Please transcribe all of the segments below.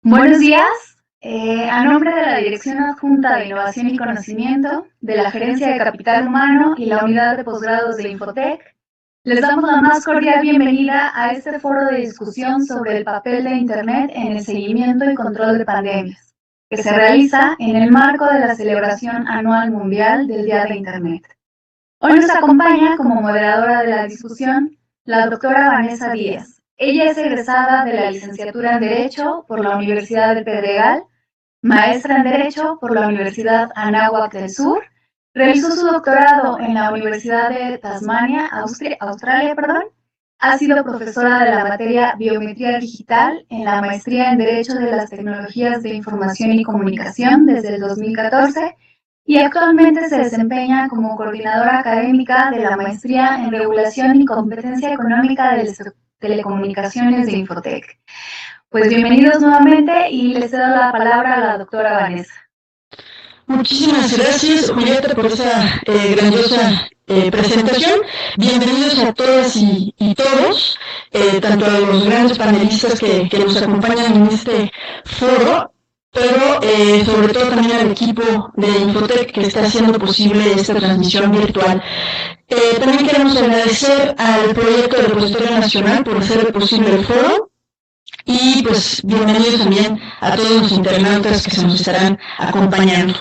Buenos días. A nombre de la Dirección Adjunta de Innovación y Conocimiento, de la Gerencia de Capital Humano y la Unidad de Posgrados de Infotec, les damos la más cordial bienvenida a este foro de discusión sobre el papel de Internet en el seguimiento y control de pandemias, que se realiza en el marco de la celebración anual mundial del Día de Internet. Hoy nos acompaña como moderadora de la discusión la doctora Vanessa Díaz. Ella es egresada de la licenciatura en Derecho por la Universidad de Pedregal, maestra en Derecho por la Universidad Anáhuac del Sur, realizó su doctorado en la Universidad de Tasmania, Australia, ha sido profesora de la materia Biometría Digital en la maestría en Derecho de las Tecnologías de Información y Comunicación desde el 2014 y actualmente se desempeña como coordinadora académica de la maestría en Regulación y Competencia Económica de las Telecomunicaciones de Infotec. Pues bienvenidos nuevamente y les cedo la palabra a la doctora Vanessa. Muchísimas gracias, Julieta, por esa grandiosa presentación. Bienvenidos a todas y todos, tanto a los grandes panelistas que nos acompañan en este foro, pero sobre todo también al equipo de Infotec que está haciendo posible esta transmisión virtual. También queremos agradecer al proyecto del Repositorio Nacional por hacer posible el foro. Y pues bienvenidos también a todos los internautas que se nos estarán acompañando.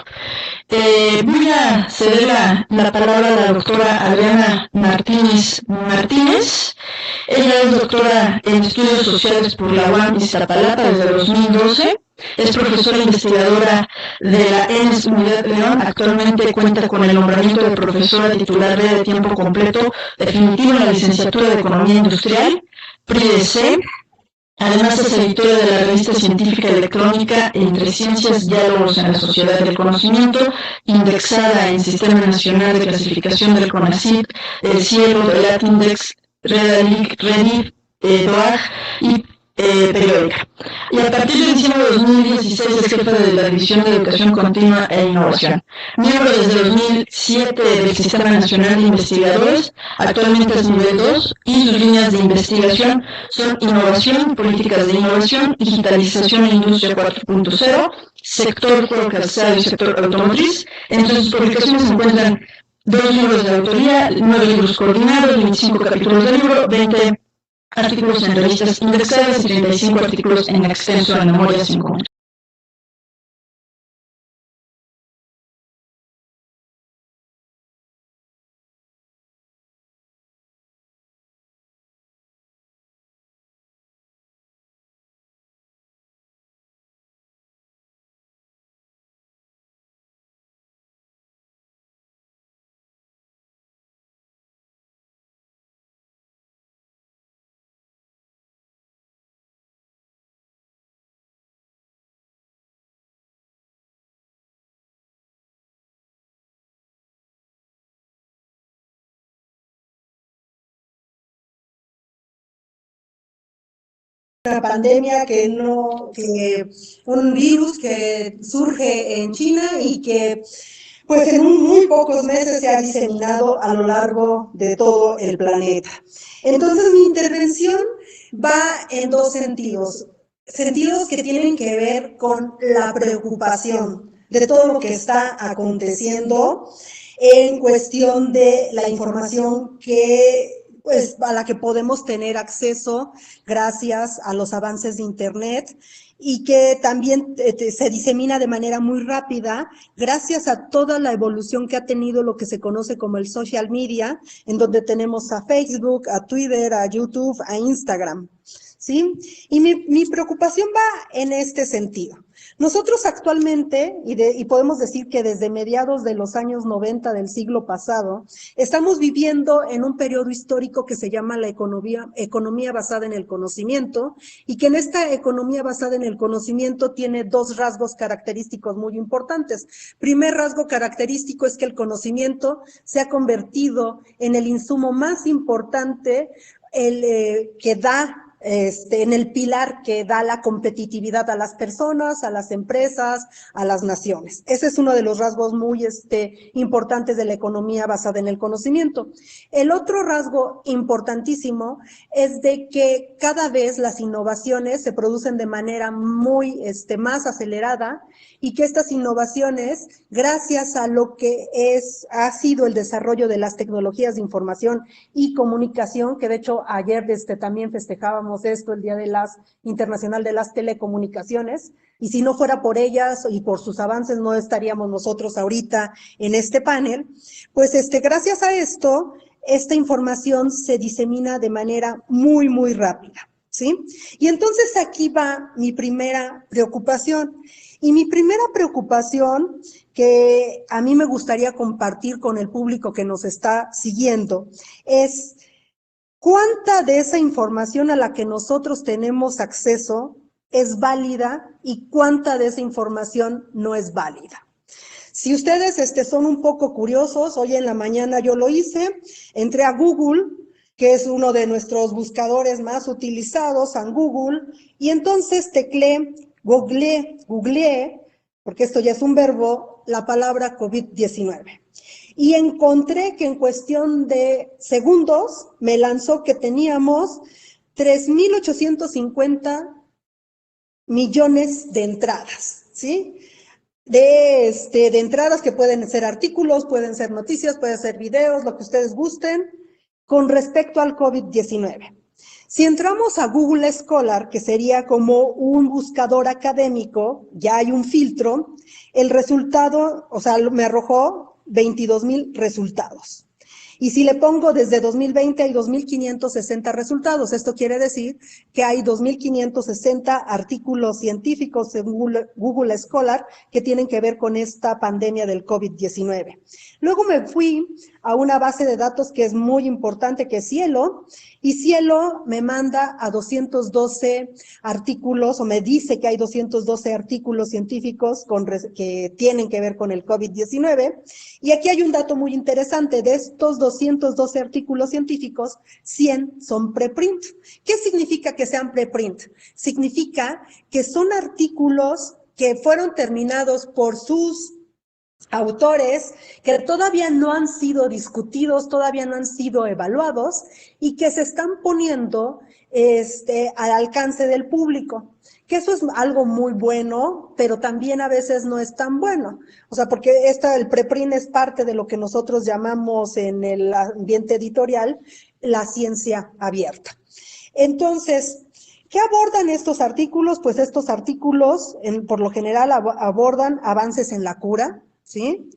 Voy a ceder la palabra a la doctora Adriana Martínez. Ella es doctora en Estudios Sociales por la UAM Iztapalapa desde 2012. Es profesora investigadora de la ENS Unidad de León. Actualmente cuenta con el nombramiento de profesora titular de tiempo completo definitivo en la licenciatura de Economía Industrial, PRIDEC. Además es editora de la revista científica electrónica Entre Ciencias, Diálogos en la Sociedad del Conocimiento, indexada en Sistema Nacional de Clasificación del CONACYT, el Cielo, del Latindex, Redif, DOAG y periódica. Y a partir de diciembre de 2016 es jefa de la División de Educación Continua e Innovación. Miembro desde 2007 del Sistema Nacional de Investigadores, actualmente es nivel 2 y sus líneas de investigación son innovación, políticas de innovación, digitalización e industria 4.0, sector calzado y sector automotriz. Entre sus publicaciones se encuentran 2 libros de autoría, 9 libros coordinados, 25 capítulos de libro, 20 artículos en revistas indexadas y 35 artículos en extenso en Memorias en Común. Una pandemia que un virus que surge en China y que pues en muy pocos meses se ha diseminado a lo largo de todo el planeta. Entonces mi intervención va en dos sentidos que tienen que ver con la preocupación de todo lo que está aconteciendo en cuestión de la información pues a la que podemos tener acceso gracias a los avances de Internet y que también se disemina de manera muy rápida gracias a toda la evolución que ha tenido lo que se conoce como el social media, en donde tenemos a Facebook, a Twitter, a YouTube, a Instagram, ¿sí? Y mi preocupación va en este sentido. Nosotros actualmente, y podemos decir que desde mediados de los años 90 del siglo pasado, estamos viviendo en un periodo histórico que se llama la economía basada en el conocimiento, y que en esta economía basada en el conocimiento tiene dos rasgos característicos muy importantes. Primer rasgo característico es que el conocimiento se ha convertido en el insumo más importante que da en el pilar que da la competitividad a las personas, a las empresas, a las naciones. Ese es uno de los rasgos muy importantes de la economía basada en el conocimiento. El otro rasgo importantísimo es de que cada vez las innovaciones se producen de manera muy más acelerada y que estas innovaciones, gracias a lo que ha sido el desarrollo de las tecnologías de información y comunicación, que de hecho ayer también festejábamos esto, el Día Internacional de las Telecomunicaciones, y si no fuera por ellas y por sus avances no estaríamos nosotros ahorita en este panel, pues gracias a esto, esta información se disemina de manera muy, muy rápida, ¿sí? Y entonces aquí va mi primera preocupación. Y mi primera preocupación, que a mí me gustaría compartir con el público que nos está siguiendo, es cuánta de esa información a la que nosotros tenemos acceso es válida y cuánta de esa información no es válida. Si ustedes son un poco curiosos, hoy en la mañana yo lo hice, entré a Google, que es uno de nuestros buscadores más utilizados, en Google, y entonces googleé, porque esto ya es un verbo, la palabra COVID-19. Y encontré que en cuestión de segundos me lanzó que teníamos 3,850 millones de entradas, ¿sí? De entradas que pueden ser artículos, pueden ser noticias, pueden ser videos, lo que ustedes gusten, con respecto al COVID-19. Si entramos a Google Scholar, que sería como un buscador académico, ya hay un filtro, el resultado, o sea, me arrojó 22,000 resultados. Y si le pongo desde 2020 hay 2,560 resultados. Esto quiere decir que hay 2,560 artículos científicos en Google Scholar que tienen que ver con esta pandemia del COVID-19. Luego me fui a una base de datos que es muy importante, que es Cielo, y Cielo me manda a 212 artículos, o me dice que hay 212 artículos científicos que tienen que ver con el COVID-19. Y aquí hay un dato muy interesante: de estos 212 artículos científicos, 100 son preprint. ¿Qué significa que sean preprint? Significa que son artículos que fueron terminados por sus autores, que todavía no han sido discutidos, todavía no han sido evaluados y que se están poniendo al alcance del público. Que eso es algo muy bueno, pero también a veces no es tan bueno. O sea, porque el preprint es parte de lo que nosotros llamamos en el ambiente editorial la ciencia abierta. Entonces, ¿qué abordan estos artículos? Pues estos artículos, por lo general, abordan avances en la cura, ¿sí?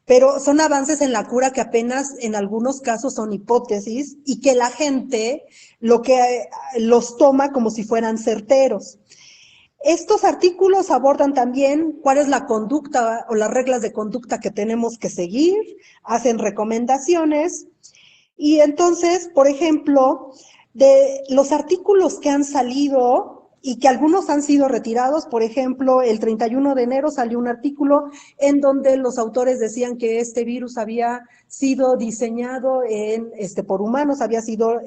Pero son avances en la cura que apenas en algunos casos son hipótesis y que la gente los toma como si fueran certeros. Estos artículos abordan también cuál es la conducta o las reglas de conducta que tenemos que seguir, hacen recomendaciones y entonces, por ejemplo, de los artículos que han salido y que algunos han sido retirados, por ejemplo, el 31 de enero salió un artículo en donde los autores decían que este virus había sido diseñado por humanos, había sido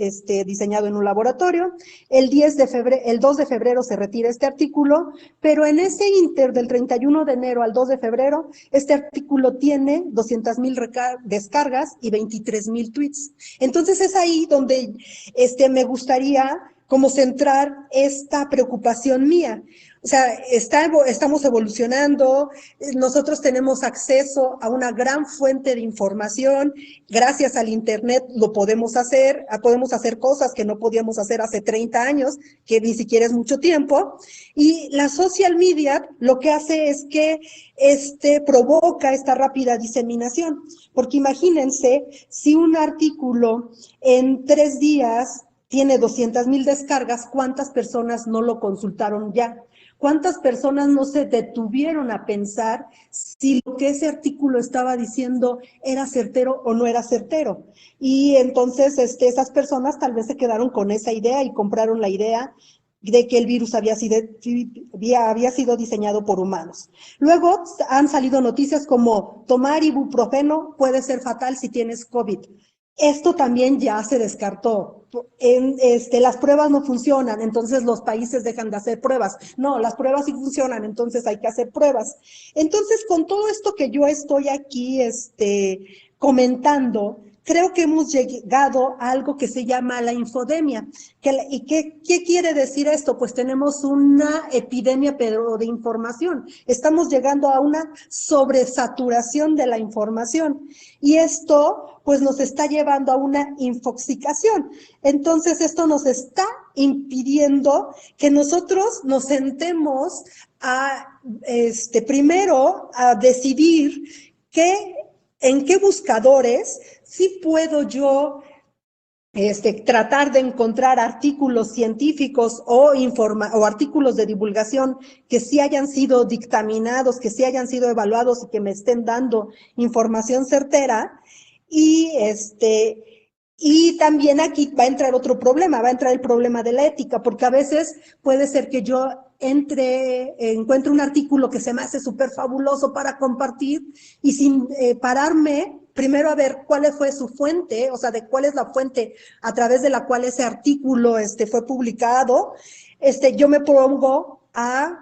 diseñado en un laboratorio. El 2 de febrero se retira este artículo, pero en ese inter del 31 de enero al 2 de febrero, este artículo tiene 200,000 descargas y 23,000 tweets. Entonces es ahí donde me gustaría como centrar esta preocupación mía. O sea, estamos evolucionando, nosotros tenemos acceso a una gran fuente de información, gracias al Internet lo podemos hacer cosas que no podíamos hacer hace 30 años, que ni siquiera es mucho tiempo, y la social media lo que hace es que provoca esta rápida diseminación, porque imagínense, si un artículo en 3 días tiene 200,000 descargas, ¿cuántas personas no lo consultaron ya? ¿Cuántas personas no se detuvieron a pensar si lo que ese artículo estaba diciendo era certero o no era certero? Y entonces esas personas tal vez se quedaron con esa idea y compraron la idea de que el virus había sido diseñado por humanos. Luego han salido noticias como tomar ibuprofeno puede ser fatal si tienes COVID. Esto también ya se descartó. Las pruebas no funcionan, entonces los países dejan de hacer pruebas. No, las pruebas sí funcionan, entonces hay que hacer pruebas. Entonces, con todo esto que yo estoy aquí comentando, creo que hemos llegado a algo que se llama la infodemia. ¿Y qué quiere decir esto? Pues tenemos una epidemia, pero de información. Estamos llegando a una sobresaturación de la información. Y esto, pues, nos está llevando a una infoxicación. Entonces, esto nos está impidiendo que nosotros nos sentemos primero a decidir en qué buscadores sí puedo yo tratar de encontrar artículos científicos o artículos de divulgación que sí hayan sido dictaminados, que sí hayan sido evaluados y que me estén dando información certera. Y también aquí va a entrar otro problema, va a entrar el problema de la ética, porque a veces puede ser que yo encuentre un artículo que se me hace súper fabuloso para compartir y sin pararme primero a ver cuál fue su fuente, o sea, de cuál es la fuente a través de la cual ese artículo fue publicado, yo me pongo a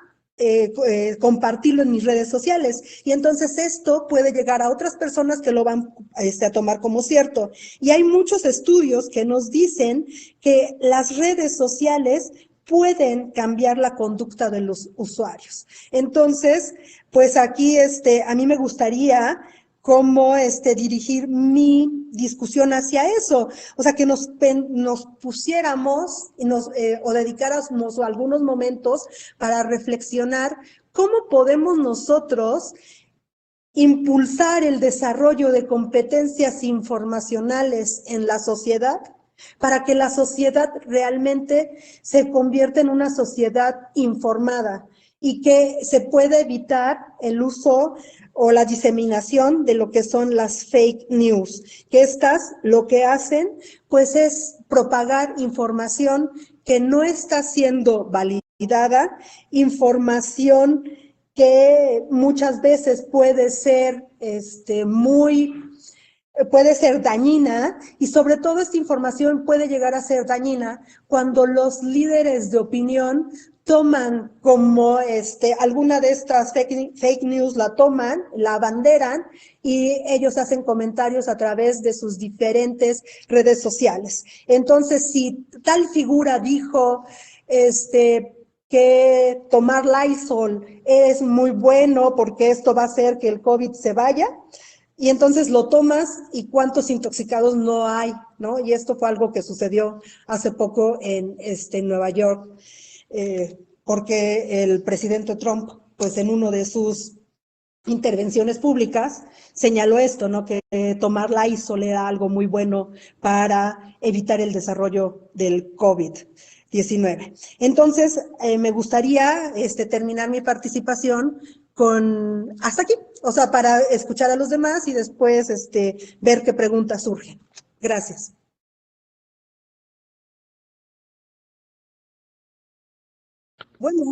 compartirlo en mis redes sociales. Y entonces esto puede llegar a otras personas que lo van a tomar como cierto. Y hay muchos estudios que nos dicen que las redes sociales pueden cambiar la conducta de los usuarios. Entonces, pues aquí a mí me gustaría cómo dirigir mi discusión hacia eso, o sea, que nos pusiéramos y o dedicáramos algunos momentos para reflexionar cómo podemos nosotros impulsar el desarrollo de competencias informacionales en la sociedad para que la sociedad realmente se convierta en una sociedad informada y que se pueda evitar el uso o la diseminación de lo que son las fake news, que estas lo que hacen pues es propagar información que no está siendo validada, información que muchas veces puede ser puede ser dañina, y sobre todo esta información puede llegar a ser dañina cuando los líderes de opinión toman como alguna de estas fake news, la toman, la abanderan y ellos hacen comentarios a través de sus diferentes redes sociales. Entonces, si tal figura dijo que tomar Lysol es muy bueno porque esto va a hacer que el COVID se vaya, y entonces lo tomas y cuántos intoxicados no hay, ¿no? Y esto fue algo que sucedió hace poco en Nueva York, porque el presidente Trump, pues en uno de sus intervenciones públicas, señaló esto, ¿no? Que tomar Lysol era algo muy bueno para evitar el desarrollo del COVID-19. Entonces, me gustaría terminar mi participación hasta aquí, o sea, para escuchar a los demás y después ver qué preguntas surgen. Gracias. Bueno.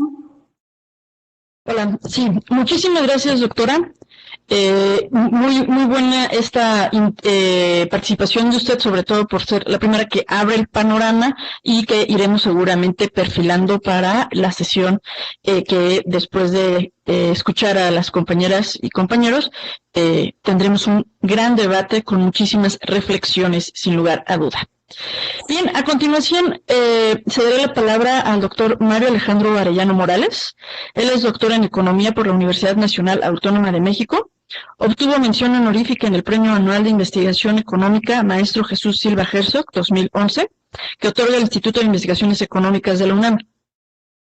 Hola, sí, muchísimas gracias, doctora. Muy buena esta participación de usted, sobre todo por ser la primera que abre el panorama y que iremos seguramente perfilando para la sesión que después de escuchar a las compañeras y compañeros tendremos un gran debate con muchísimas reflexiones, sin lugar a duda. Bien, a continuación cederé la palabra al doctor Mario Alejandro Arellano Morales. Él es doctor en Economía por la Universidad Nacional Autónoma de México. Obtuvo mención honorífica en el Premio Anual de Investigación Económica Maestro Jesús Silva Herzog 2011, que otorga el Instituto de Investigaciones Económicas de la UNAM.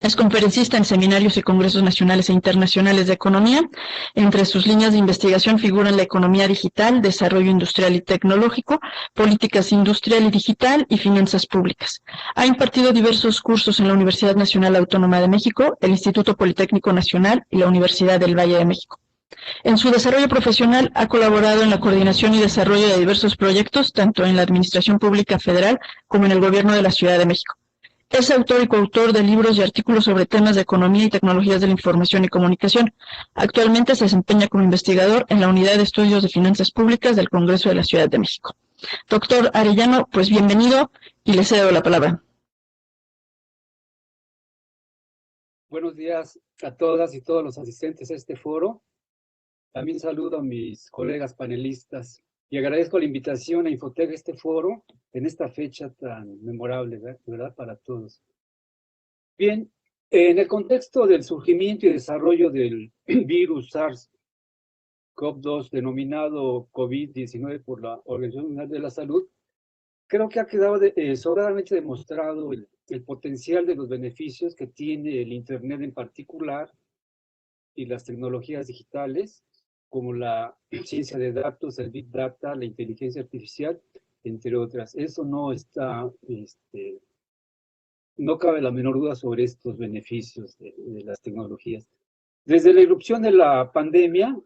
Es conferencista en seminarios y congresos nacionales e internacionales de economía. Entre sus líneas de investigación figuran la economía digital, desarrollo industrial y tecnológico, políticas industrial y digital y finanzas públicas. Ha impartido diversos cursos en la Universidad Nacional Autónoma de México, el Instituto Politécnico Nacional y la Universidad del Valle de México. En su desarrollo profesional ha colaborado en la coordinación y desarrollo de diversos proyectos, tanto en la Administración Pública Federal como en el Gobierno de la Ciudad de México. Es autor y coautor de libros y artículos sobre temas de economía y tecnologías de la información y comunicación. Actualmente se desempeña como investigador en la Unidad de Estudios de Finanzas Públicas del Congreso de la Ciudad de México. Doctor Arellano, pues bienvenido y le cedo la palabra. Buenos días a todas y todos los asistentes a este foro. También saludo a mis colegas panelistas y agradezco la invitación a Infotec a este foro en esta fecha tan memorable, ¿verdad? Para todos. Bien, en el contexto del surgimiento y desarrollo del virus SARS-CoV-2 denominado COVID-19 por la Organización Mundial de la Salud, creo que ha quedado sobradamente demostrado el potencial de los beneficios que tiene el Internet en particular y las tecnologías digitales, como la ciencia de datos, el Big Data, la inteligencia artificial, entre otras. Eso no está, no cabe la menor duda sobre estos beneficios de las tecnologías. Desde la irrupción de la pandemia,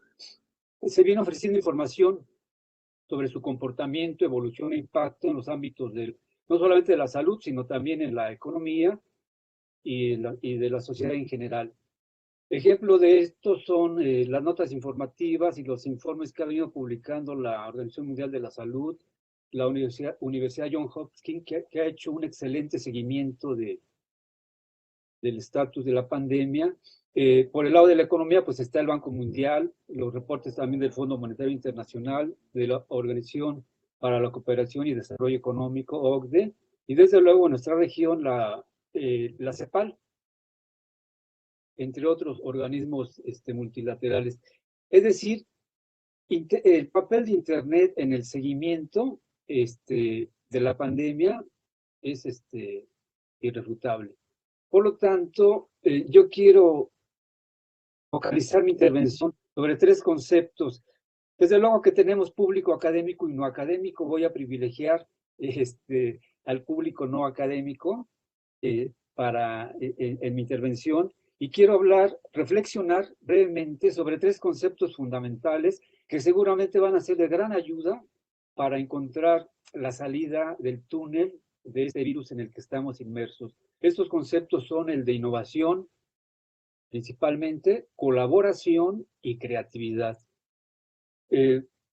se viene ofreciendo información sobre su comportamiento, evolución e impacto en los ámbitos no solamente de la salud, sino también en la economía y de la sociedad en general. Ejemplo de esto son las notas informativas y los informes que ha venido publicando la Organización Mundial de la Salud, la Universidad Johns Hopkins, que ha hecho un excelente seguimiento del estatus de la pandemia. Por el lado de la economía, pues está el Banco Mundial, los reportes también del Fondo Monetario Internacional, de la Organización para la Cooperación y Desarrollo Económico, OCDE, y desde luego en nuestra región la CEPAL, entre otros organismos multilaterales. Es decir, el papel de Internet en el seguimiento de la pandemia es irrefutable. Por lo tanto, yo quiero focalizar mi intervención sobre tres conceptos. Desde luego que tenemos público académico y no académico. Voy a privilegiar al público no académico en mi intervención. Y quiero reflexionar brevemente sobre tres conceptos fundamentales que seguramente van a ser de gran ayuda para encontrar la salida del túnel de este virus en el que estamos inmersos. Estos conceptos son el de innovación, principalmente, colaboración y creatividad.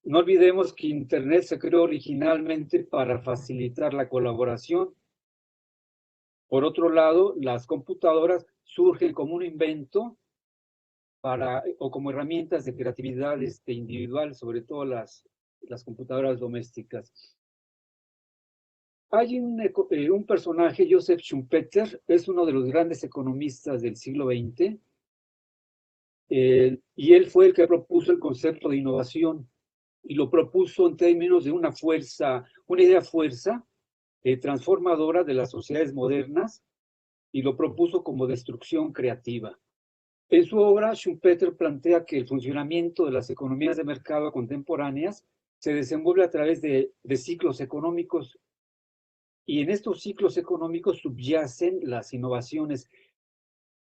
No olvidemos que Internet se creó originalmente para facilitar la colaboración. Por otro lado, las computadoras surgen como un invento o como herramientas de creatividad individual, sobre todo las computadoras domésticas. Hay un personaje, Joseph Schumpeter, es uno de los grandes economistas del siglo XX, y él fue el que propuso el concepto de innovación, y lo propuso en términos de una idea fuerza transformadora de las sociedades modernas, y lo propuso como destrucción creativa. En su obra, Schumpeter plantea que el funcionamiento de las economías de mercado contemporáneas se desenvuelve a través de ciclos económicos, y en estos ciclos económicos subyacen las innovaciones,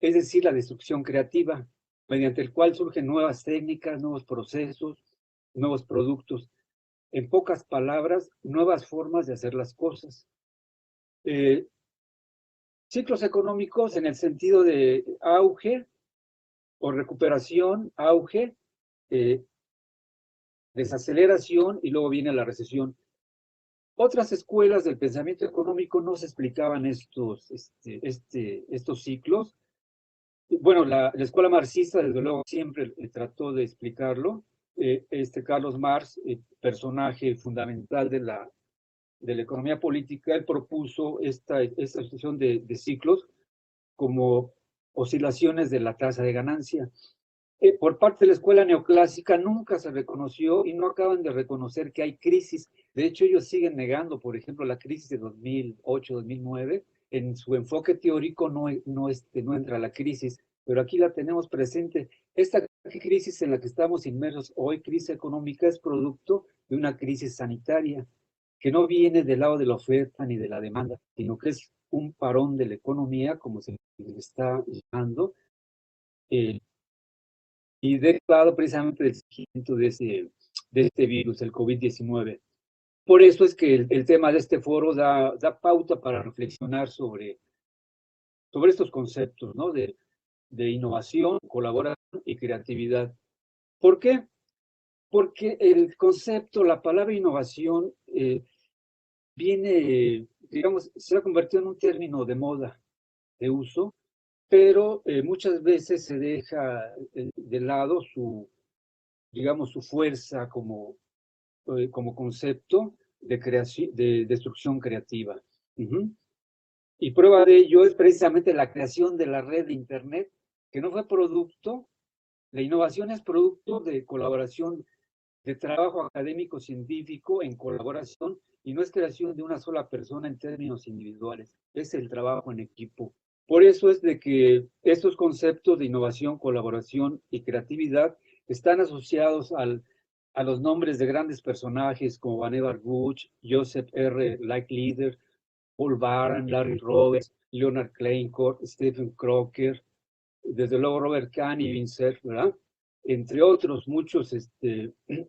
es decir, la destrucción creativa, mediante el cual surgen nuevas técnicas, nuevos procesos, nuevos productos. En pocas palabras, nuevas formas de hacer las cosas. Ciclos económicos en el sentido de auge o recuperación, auge, desaceleración y luego viene la recesión. Otras escuelas del pensamiento económico no se explicaban estos ciclos. Bueno, la escuela marxista, desde luego, siempre trató de explicarlo. Carlos Marx, personaje fundamental de la economía política, él propuso esta situación de ciclos como oscilaciones de la tasa de ganancia. Por parte de la escuela neoclásica nunca se reconoció y no acaban de reconocer que hay crisis. De hecho, ellos siguen negando, por ejemplo, la crisis de 2008-2009. En su enfoque teórico no entra la crisis, pero aquí la tenemos presente. Esta crisis en la que estamos inmersos hoy, crisis económica, es producto de una crisis sanitaria que no viene del lado de la oferta ni de la demanda, sino que es un parón de la economía, como se le está llamando, y derivado precisamente del seguimiento de este virus, el COVID-19. Por eso es que el tema de este foro da pauta para reflexionar sobre estos conceptos, ¿no? de innovación, colaboración y creatividad. ¿Por qué? Porque el concepto, la palabra innovación viene, digamos, se ha convertido en un término de moda, de uso, pero muchas veces se deja de lado su, digamos, su fuerza como concepto de creación, de destrucción creativa. Uh-huh. Y prueba de ello es precisamente la creación de la red de Internet, que no fue producto, la innovación es producto de colaboración, de trabajo académico científico en colaboración, y no es creación de una sola persona en términos individuales, es el trabajo en equipo. Por eso es de que estos conceptos de innovación, colaboración y creatividad están asociados a los nombres de grandes personajes como Vannevar Bush, Joseph R. Licklider, Paul Baran, Larry Roberts, Leonard Kleinkorf, Stephen Crocker, desde luego Robert Kahn y Vince, ¿verdad? Entre otros muchos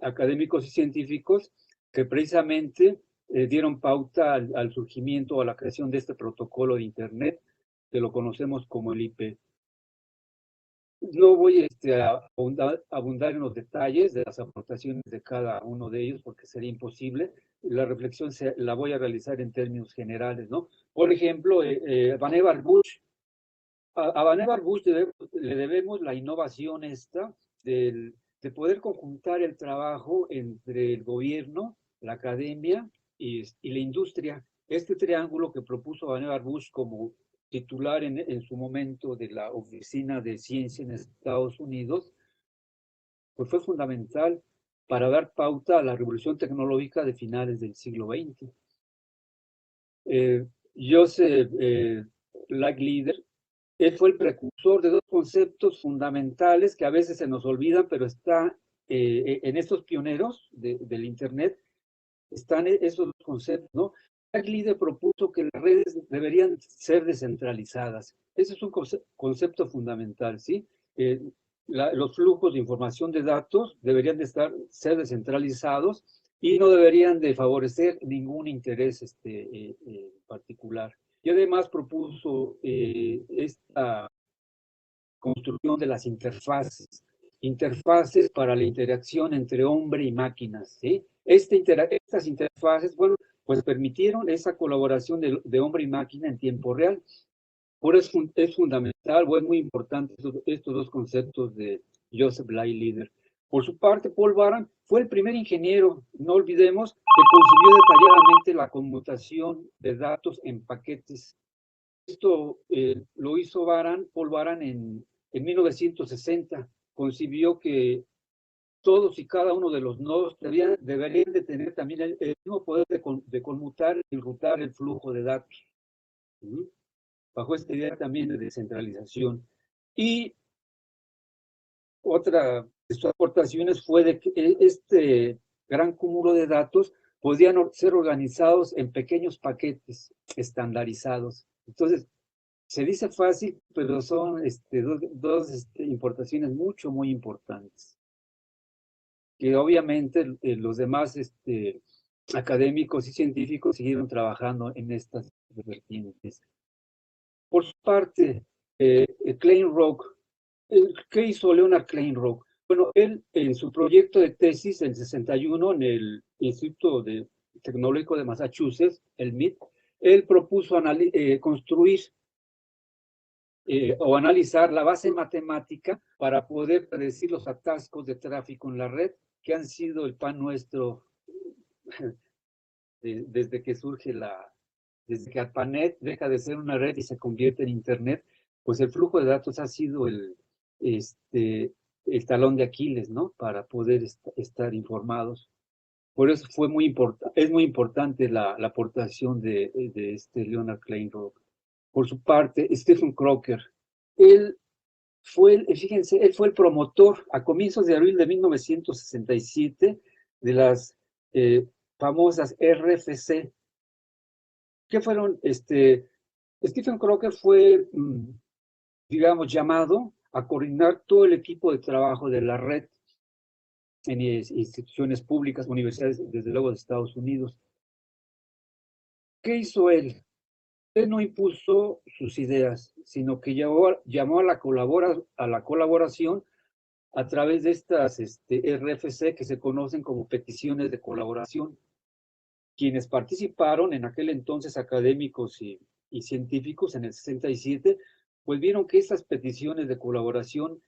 académicos y científicos que precisamente dieron pauta al surgimiento o a la creación de este protocolo de Internet, que lo conocemos como el IP. No voy a abundar en los detalles de las aportaciones de cada uno de ellos, porque sería imposible. La reflexión la voy a realizar en términos generales, ¿no? Por ejemplo, Vannevar Bush. A Vannevar Bush le debemos la innovación esta de poder conjuntar el trabajo entre el gobierno, la academia y la industria. Este triángulo que propuso Vannevar Bush como titular en su momento de la Oficina de Ciencia en Estados Unidos, pues fue fundamental para dar pauta a la revolución tecnológica de finales del siglo XX. Joseph Licklider, él fue el precursor de dos conceptos fundamentales que a veces se nos olvidan, pero está en estos pioneros del Internet, están esos dos conceptos, ¿no? Licklider propuso que las redes deberían ser descentralizadas. Ese es un concepto fundamental, ¿sí? Los flujos de información de datos deberían de ser descentralizados y no deberían de favorecer ningún interés particular. Y además propuso esta construcción de las interfaces para la interacción entre hombre y máquinas, ¿sí? Estas interfaces, bueno, pues permitieron esa colaboración de hombre y máquina en tiempo real. Por eso es fundamental o es muy importante estos dos conceptos de Joseph Licklider. Por su parte, Paul Baran fue el primer ingeniero, no olvidemos, que concibió detalladamente la conmutación de datos en paquetes. Esto lo hizo Paul Baran en 1960. Concibió que todos y cada uno de los nodos deberían de tener también el mismo poder de conmutar y enrutar el flujo de datos. ¿Sí? Bajo esta idea también de descentralización. Y otra de sus aportaciones fue de que este gran cúmulo de datos podían ser organizados en pequeños paquetes estandarizados. Entonces, se dice fácil, pero son dos importaciones muy importantes, que obviamente los demás académicos y científicos siguieron trabajando en estas vertientes. Por su parte, Kleinrock, ¿qué hizo Leonard Kleinrock? Bueno, él en su proyecto de tesis en 61 en el Instituto Tecnológico de Massachusetts, el MIT, él propuso construir o analizar la base matemática para poder predecir los atascos de tráfico en la red, que han sido el pan nuestro desde que desde que ARPANET deja de ser una red y se convierte en Internet, pues el flujo de datos ha sido el talón de Aquiles, ¿no? Para poder estar informados. Por eso es muy importante la aportación de Leonard Kleinrock. Por su parte, Stephen Crocker, él fíjense, él fue el promotor a comienzos de abril de 1967 de las famosas RFC. ¿Qué fueron? Stephen Crocker fue, digamos, llamado a coordinar todo el equipo de trabajo de la red en instituciones públicas, universidades, desde luego de Estados Unidos. ¿Qué hizo él? Él no impuso sus ideas, sino que llamó a la colaboración a través de estas RFC que se conocen como peticiones de colaboración. Quienes participaron en aquel entonces, académicos y científicos en el 67, pues vieron que estas peticiones de colaboración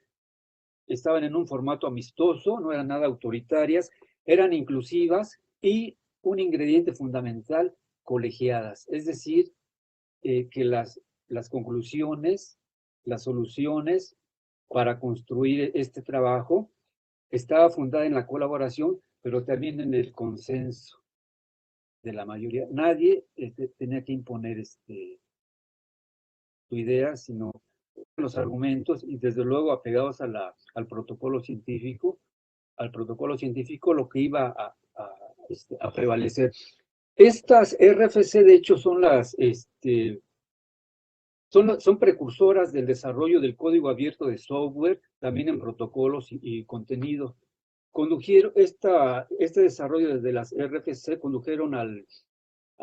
estaban en un formato amistoso, no eran nada autoritarias, eran inclusivas y un ingrediente fundamental, colegiadas. Es decir, que las conclusiones, las soluciones para construir este trabajo estaba fundada en la colaboración, pero también en el consenso de la mayoría. Nadie tenía que imponer su idea, sino los argumentos y desde luego apegados al protocolo científico, lo que iba a prevalecer. Estas RFC, de hecho, son son precursoras del desarrollo del código abierto de software, también en protocolos y contenido. Condujeron este desarrollo desde las RFC, condujeron a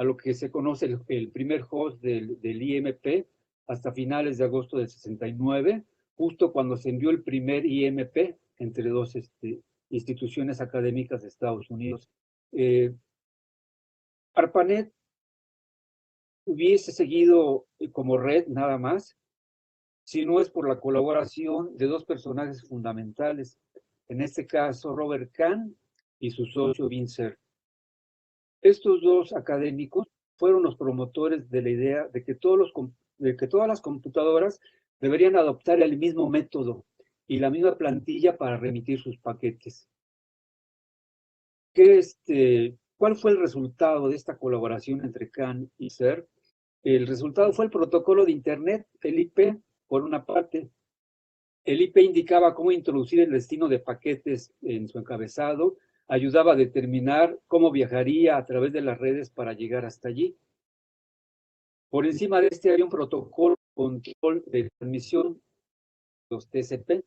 lo que se conoce el primer host del IMP hasta finales de agosto del 69, justo cuando se envió el primer IMP entre dos instituciones académicas de Estados Unidos. ARPANET hubiese seguido como red nada más, si no es por la colaboración de dos personajes fundamentales, en este caso Robert Kahn y su socio Vince Cerf. Estos dos académicos fueron los promotores de la idea de que todas las computadoras deberían adoptar el mismo método y la misma plantilla para remitir sus paquetes. ¿Cuál fue el resultado de esta colaboración entre Kahn y Cerf? El resultado fue el protocolo de Internet, el IP, por una parte. El IP indicaba cómo introducir el destino de paquetes en su encabezado, ayudaba a determinar cómo viajaría a través de las redes para llegar hasta allí. Por encima de había un protocolo de control de transmisión, los TCP,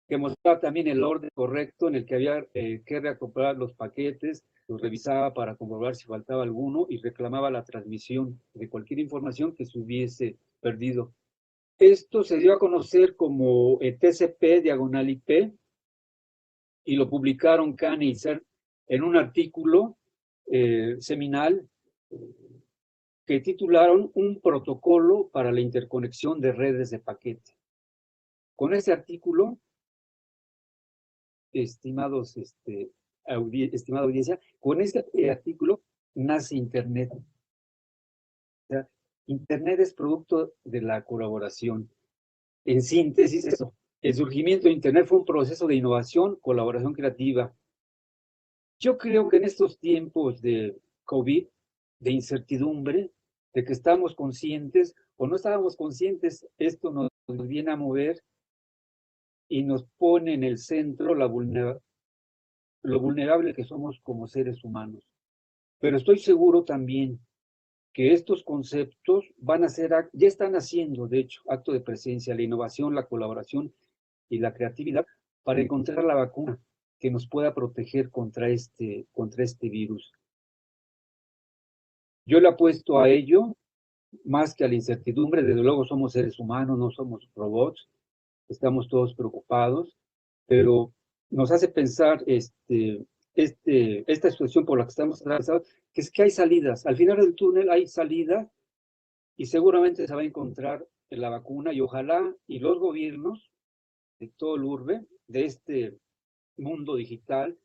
que mostraba también el orden correcto en el que había que reacoplar los paquetes, los revisaba para comprobar si faltaba alguno y reclamaba la transmisión de cualquier información que se hubiese perdido. Esto se dio a conocer como TCP/IP y lo publicaron Kahn y Cerf en un artículo seminal que titularon Un protocolo para la interconexión de redes de paquete. Con ese artículo, estimada audiencia, con este artículo nace Internet. O sea, Internet es producto de la colaboración. En síntesis, eso. El surgimiento de Internet fue un proceso de innovación, colaboración creativa. Yo creo que en estos tiempos de COVID, de incertidumbre, de que estamos conscientes o no estábamos conscientes, esto nos viene a mover y nos pone en el centro lo vulnerable que somos como seres humanos. Pero estoy seguro también que estos conceptos ya están haciendo, de hecho, acto de presencia, la innovación, la colaboración y la creatividad para encontrar la vacuna que nos pueda proteger contra este virus. Yo le apuesto a ello más que a la incertidumbre. Desde luego somos seres humanos, no somos robots, estamos todos preocupados, pero nos hace pensar esta situación por la que estamos atravesando, que es que hay salidas. Al final del túnel hay salida y seguramente se va a encontrar la vacuna y ojalá y los gobiernos de todo el urbe, de este mundo digital,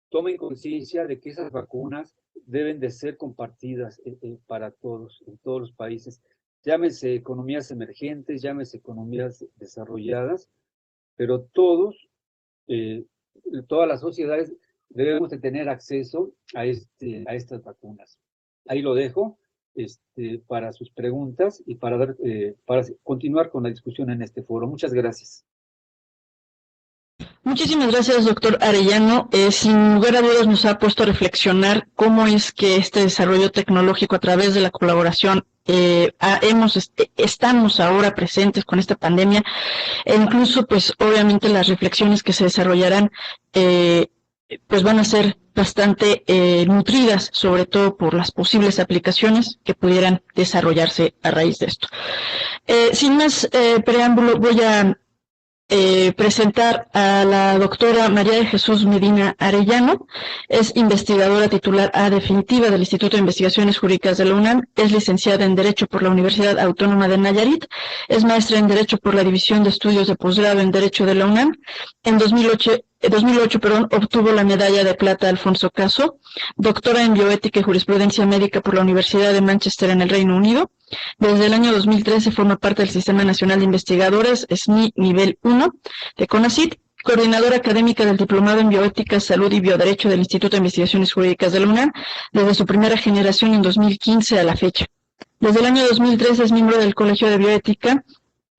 tomen conciencia de que esas vacunas deben de ser compartidas para todos, en todos los países. Llámese economías emergentes, llámese economías desarrolladas, pero todas las sociedades debemos de tener acceso a estas vacunas. Ahí lo dejo para sus preguntas y para continuar con la discusión en este foro. Muchas gracias. Muchísimas gracias, doctor Arellano. Sin lugar a dudas nos ha puesto a reflexionar cómo es que este desarrollo tecnológico a través de la colaboración estamos ahora presentes con esta pandemia e incluso pues obviamente las reflexiones que se desarrollarán pues van a ser bastante nutridas, sobre todo por las posibles aplicaciones que pudieran desarrollarse a raíz de esto. Sin más preámbulo, voy a presentar a la doctora María de Jesús Medina Arellano. Es investigadora titular A definitiva del Instituto de Investigaciones Jurídicas de la UNAM, es licenciada en Derecho por la Universidad Autónoma de Nayarit, es maestra en Derecho por la División de Estudios de Posgrado en Derecho de la UNAM. En 2008 obtuvo la medalla de plata Alfonso Caso, doctora en Bioética y Jurisprudencia Médica por la Universidad de Manchester en el Reino Unido. Desde el año 2013 forma parte del Sistema Nacional de Investigadores, SNI Nivel 1 de CONACYT, coordinadora académica del Diplomado en Bioética, Salud y Bioderecho del Instituto de Investigaciones Jurídicas de la UNAM, desde su primera generación en 2015 a la fecha. Desde el año 2003 es miembro del Colegio de Bioética,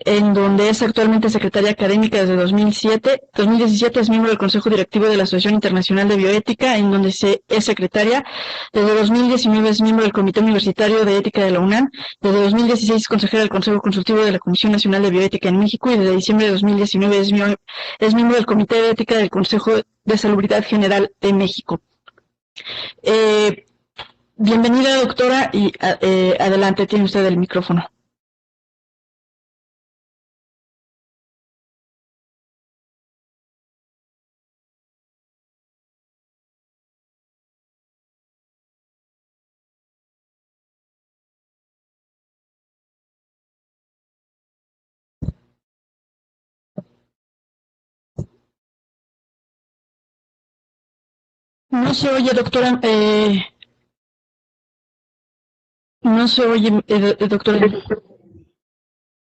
en donde es actualmente secretaria académica desde 2017 es miembro del Consejo Directivo de la Asociación Internacional de Bioética, en donde es secretaria. Desde 2019 es miembro del Comité Universitario de Ética de la UNAM. Desde 2016 es consejera del Consejo Consultivo de la Comisión Nacional de Bioética en México, y desde diciembre de 2019 es miembro del Comité de Ética del Consejo de Salubridad General de México. Bienvenida, doctora, y adelante, tiene usted el micrófono. No se oye, doctora. No se oye, doctora.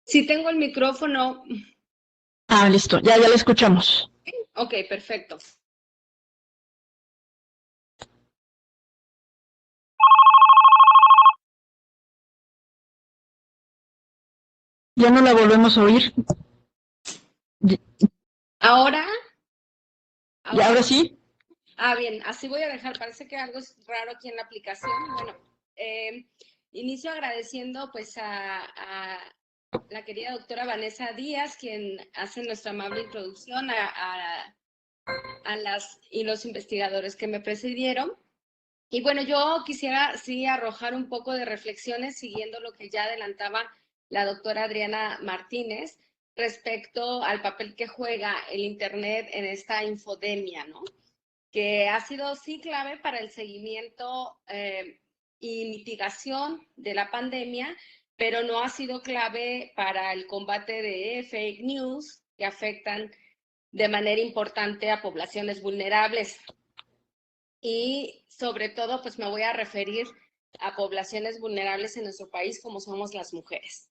Sí, tengo el micrófono. Ah, listo, ya la escuchamos. Ok, perfecto. Ya no la volvemos a oír. ¿Ahora? ¿Y ahora sí? Ah, bien, así voy a dejar. Parece que algo es raro aquí en la aplicación. Bueno, inicio agradeciendo pues a la querida doctora Vanessa Díaz, quien hace nuestra amable introducción a las y los investigadores que me precedieron. Y bueno, yo quisiera sí arrojar un poco de reflexiones siguiendo lo que ya adelantaba la doctora Adriana Martínez respecto al papel que juega el Internet en esta infodemia, ¿no? Que ha sido sí clave para el seguimiento y mitigación de la pandemia, pero no ha sido clave para el combate de fake news que afectan de manera importante a poblaciones vulnerables. Y sobre todo, pues me voy a referir a poblaciones vulnerables en nuestro país como somos las mujeres.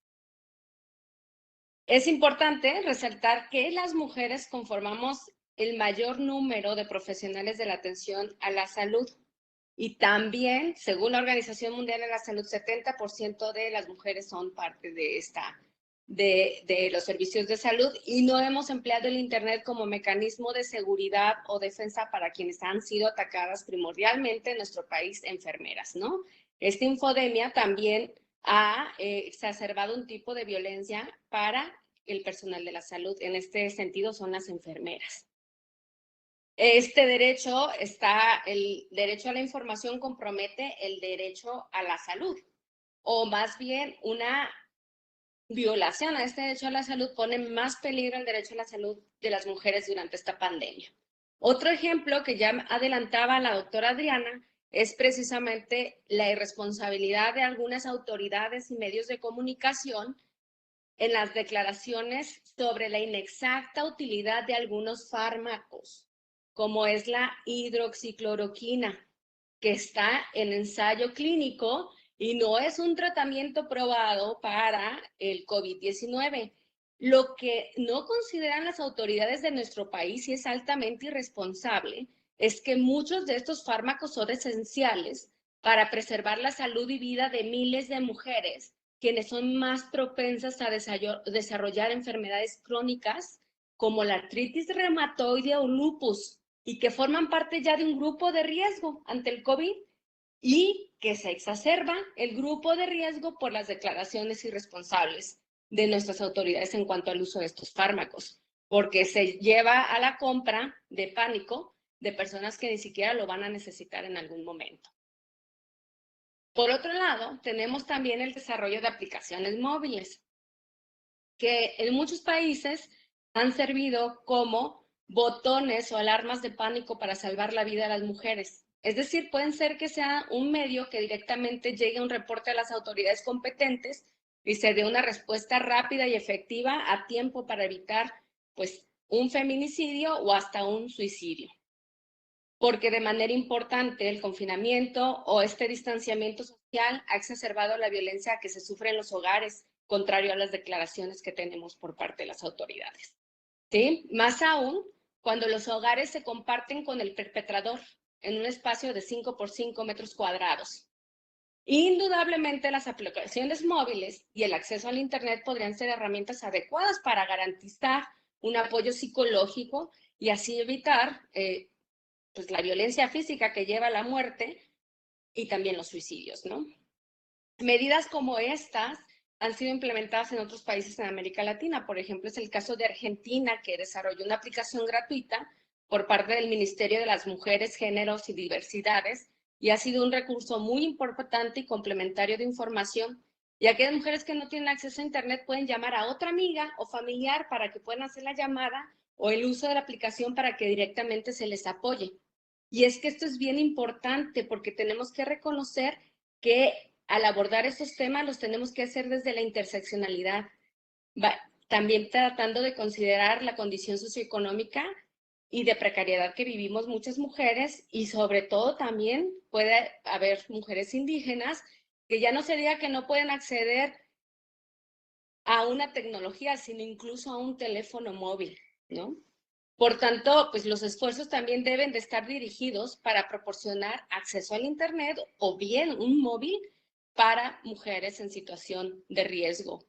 Es importante resaltar que las mujeres conformamos el mayor número de profesionales de la atención a la salud, y también, según la Organización Mundial de la Salud, 70% de las mujeres son parte de los servicios de salud, y no hemos empleado el Internet como mecanismo de seguridad o defensa para quienes han sido atacadas primordialmente en nuestro país, enfermeras, ¿no? Esta infodemia también ha exacerbado un tipo de violencia para el personal de la salud. En este sentido son las enfermeras. Este derecho el derecho a la información compromete el derecho a la salud, o más bien una violación a este derecho a la salud pone más peligro el derecho a la salud de las mujeres durante esta pandemia. Otro ejemplo que ya adelantaba la doctora Adriana es precisamente la irresponsabilidad de algunas autoridades y medios de comunicación en las declaraciones sobre la inexacta utilidad de algunos fármacos, como es la hidroxicloroquina, que está en ensayo clínico y no es un tratamiento probado para el COVID-19. Lo que no consideran las autoridades de nuestro país, y es altamente irresponsable, es que muchos de estos fármacos son esenciales para preservar la salud y vida de miles de mujeres, quienes son más propensas a desarrollar enfermedades crónicas como la artritis reumatoide o lupus, y que forman parte ya de un grupo de riesgo ante el COVID, y que se exacerba el grupo de riesgo por las declaraciones irresponsables de nuestras autoridades en cuanto al uso de estos fármacos, porque se lleva a la compra de pánico de personas que ni siquiera lo van a necesitar en algún momento. Por otro lado, tenemos también el desarrollo de aplicaciones móviles, que en muchos países han servido como botones o alarmas de pánico para salvar la vida a las mujeres. Es decir, pueden ser que sea un medio que directamente llegue un reporte a las autoridades competentes y se dé una respuesta rápida y efectiva a tiempo para evitar, pues, un feminicidio o hasta un suicidio. Porque de manera importante el confinamiento o este distanciamiento social ha exacerbado la violencia que se sufre en los hogares, contrario a las declaraciones que tenemos por parte de las autoridades. ¿Sí? Más aún cuando los hogares se comparten con el perpetrador en un espacio de 5 por 5 metros cuadrados. Indudablemente las aplicaciones móviles y el acceso al Internet podrían ser herramientas adecuadas para garantizar un apoyo psicológico y así evitar pues, la violencia física que lleva a la muerte y también los suicidios, ¿no? Medidas como estas han sido implementadas en otros países en América Latina. Por ejemplo, es el caso de Argentina, que desarrolló una aplicación gratuita por parte del Ministerio de las Mujeres, Géneros y Diversidades, y ha sido un recurso muy importante y complementario de información. Y aquellas mujeres que no tienen acceso a Internet pueden llamar a otra amiga o familiar para que puedan hacer la llamada o el uso de la aplicación para que directamente se les apoye. Y es que esto es bien importante porque tenemos que reconocer que al abordar estos temas los tenemos que hacer desde la interseccionalidad, también tratando de considerar la condición socioeconómica y de precariedad que vivimos muchas mujeres y sobre todo también puede haber mujeres indígenas que ya no se diga que no pueden acceder a una tecnología, sino incluso a un teléfono móvil, ¿no? Por tanto, pues los esfuerzos también deben de estar dirigidos para proporcionar acceso al Internet o bien un móvil para mujeres en situación de riesgo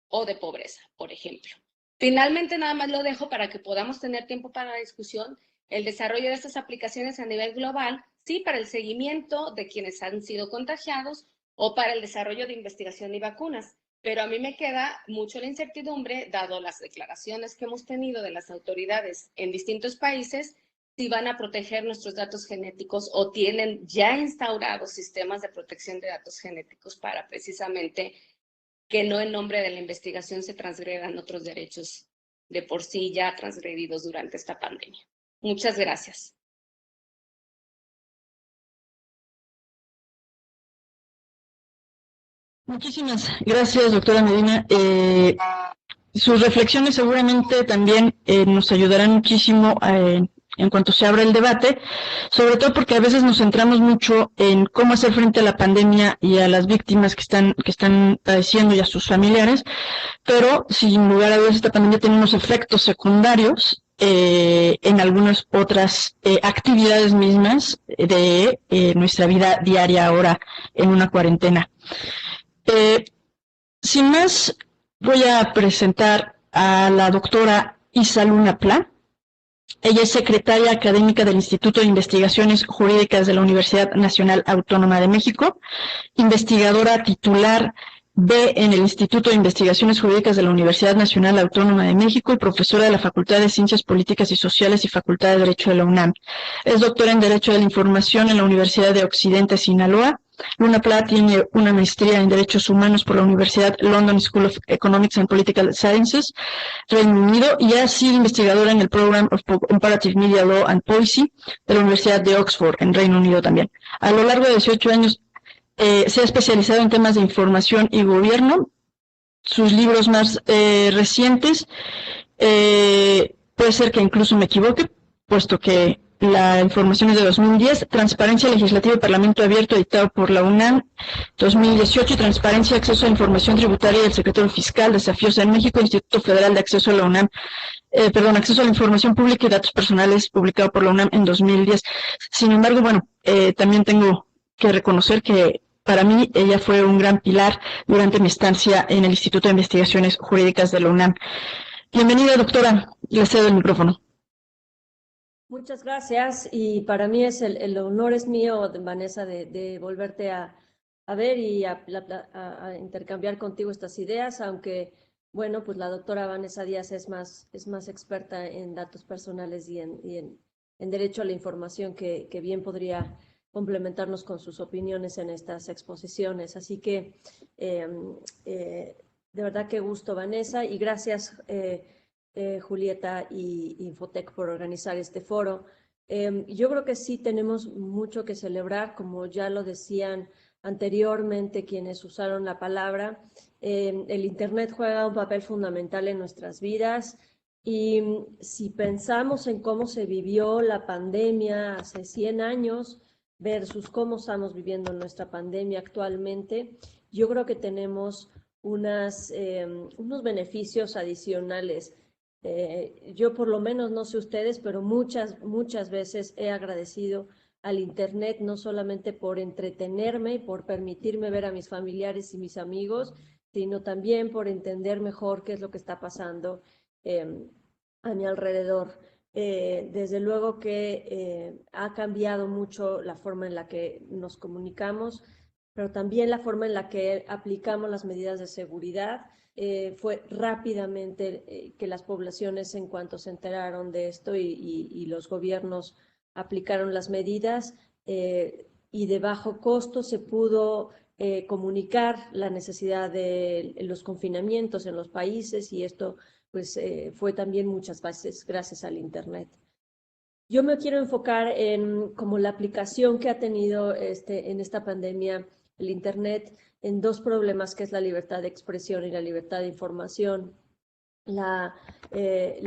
o de pobreza, por ejemplo. Finalmente, nada más lo dejo para que podamos tener tiempo para la discusión, el desarrollo de estas aplicaciones a nivel global, sí, para el seguimiento de quienes han sido contagiados o para el desarrollo de investigación y vacunas. Pero a mí me queda mucho la incertidumbre, dado las declaraciones que hemos tenido de las autoridades en distintos países, si van a proteger nuestros datos genéticos o tienen ya instaurados sistemas de protección de datos genéticos para precisamente que no en nombre de la investigación se transgredan otros derechos de por sí ya transgredidos durante esta pandemia. Muchas gracias. Muchísimas gracias, doctora Medina. Sus reflexiones seguramente también nos ayudarán muchísimo en cuanto se abra el debate, sobre todo porque a veces nos centramos mucho en cómo hacer frente a la pandemia y a las víctimas que están padeciendo y a sus familiares, pero sin lugar a dudas esta pandemia tiene unos efectos secundarios en algunas otras actividades mismas de nuestra vida diaria ahora en una cuarentena. Sin más, voy a presentar a la doctora Isa Luna Pla. Ella es secretaria académica del Instituto de Investigaciones Jurídicas de la Universidad Nacional Autónoma de México, investigadora titular en el Instituto de Investigaciones Jurídicas de la Universidad Nacional Autónoma de México y profesora de la Facultad de Ciencias Políticas y Sociales y Facultad de Derecho de la UNAM. Es doctora en Derecho de la Información en la Universidad de Occidente, Sinaloa. Luna Pla tiene una maestría en Derechos Humanos por la Universidad London School of Economics and Political Sciences, Reino Unido, y ha sido investigadora en el Program of Comparative Media Law and Policy de la Universidad de Oxford, en Reino Unido también. A lo largo de 18 años se ha especializado en temas de información y gobierno. Sus libros más recientes, puede ser que incluso me equivoque, puesto que la información es de 2010, Transparencia Legislativa y Parlamento Abierto, editado por la UNAM, 2018, Transparencia, Acceso a Información Tributaria del Secretario Fiscal, Desafíos en México, Instituto Federal de Acceso a la UNAM, Acceso a la Información Pública y Datos Personales, publicado por la UNAM en 2010. Sin embargo, bueno, también tengo que reconocer que para mí ella fue un gran pilar durante mi estancia en el Instituto de Investigaciones Jurídicas de la UNAM. Bienvenida, doctora, le cedo el micrófono. Muchas gracias, y para mí el honor es mío, Vanessa, de volverte a ver y a intercambiar contigo estas ideas, aunque, bueno, pues la doctora Vanessa Díaz es más experta en datos personales y en derecho a la información, que bien podría complementarnos con sus opiniones en estas exposiciones. Así que, de verdad que gusto, Vanessa, y gracias Julieta y Infotec, por organizar este foro. Yo creo que sí tenemos mucho que celebrar, como ya lo decían anteriormente quienes usaron la palabra. El Internet juega un papel fundamental en nuestras vidas y si pensamos en cómo se vivió la pandemia hace 100 años versus cómo estamos viviendo nuestra pandemia actualmente, yo creo que tenemos unos beneficios adicionales. Yo por lo menos, no sé ustedes, pero muchas veces he agradecido al Internet no solamente por entretenerme y por permitirme ver a mis familiares y mis amigos, sino también por entender mejor qué es lo que está pasando a mi alrededor. Desde luego que ha cambiado mucho la forma en la que nos comunicamos, pero también la forma en la que aplicamos las medidas de seguridad. Fue rápidamente que las poblaciones, en cuanto se enteraron de esto y los gobiernos aplicaron las medidas, y de bajo costo se pudo comunicar la necesidad de los confinamientos en los países, y esto pues fue también muchas veces gracias al Internet. Yo me quiero enfocar en como la aplicación que ha tenido en esta pandemia el Internet en dos problemas, que es la libertad de expresión y la libertad de información. La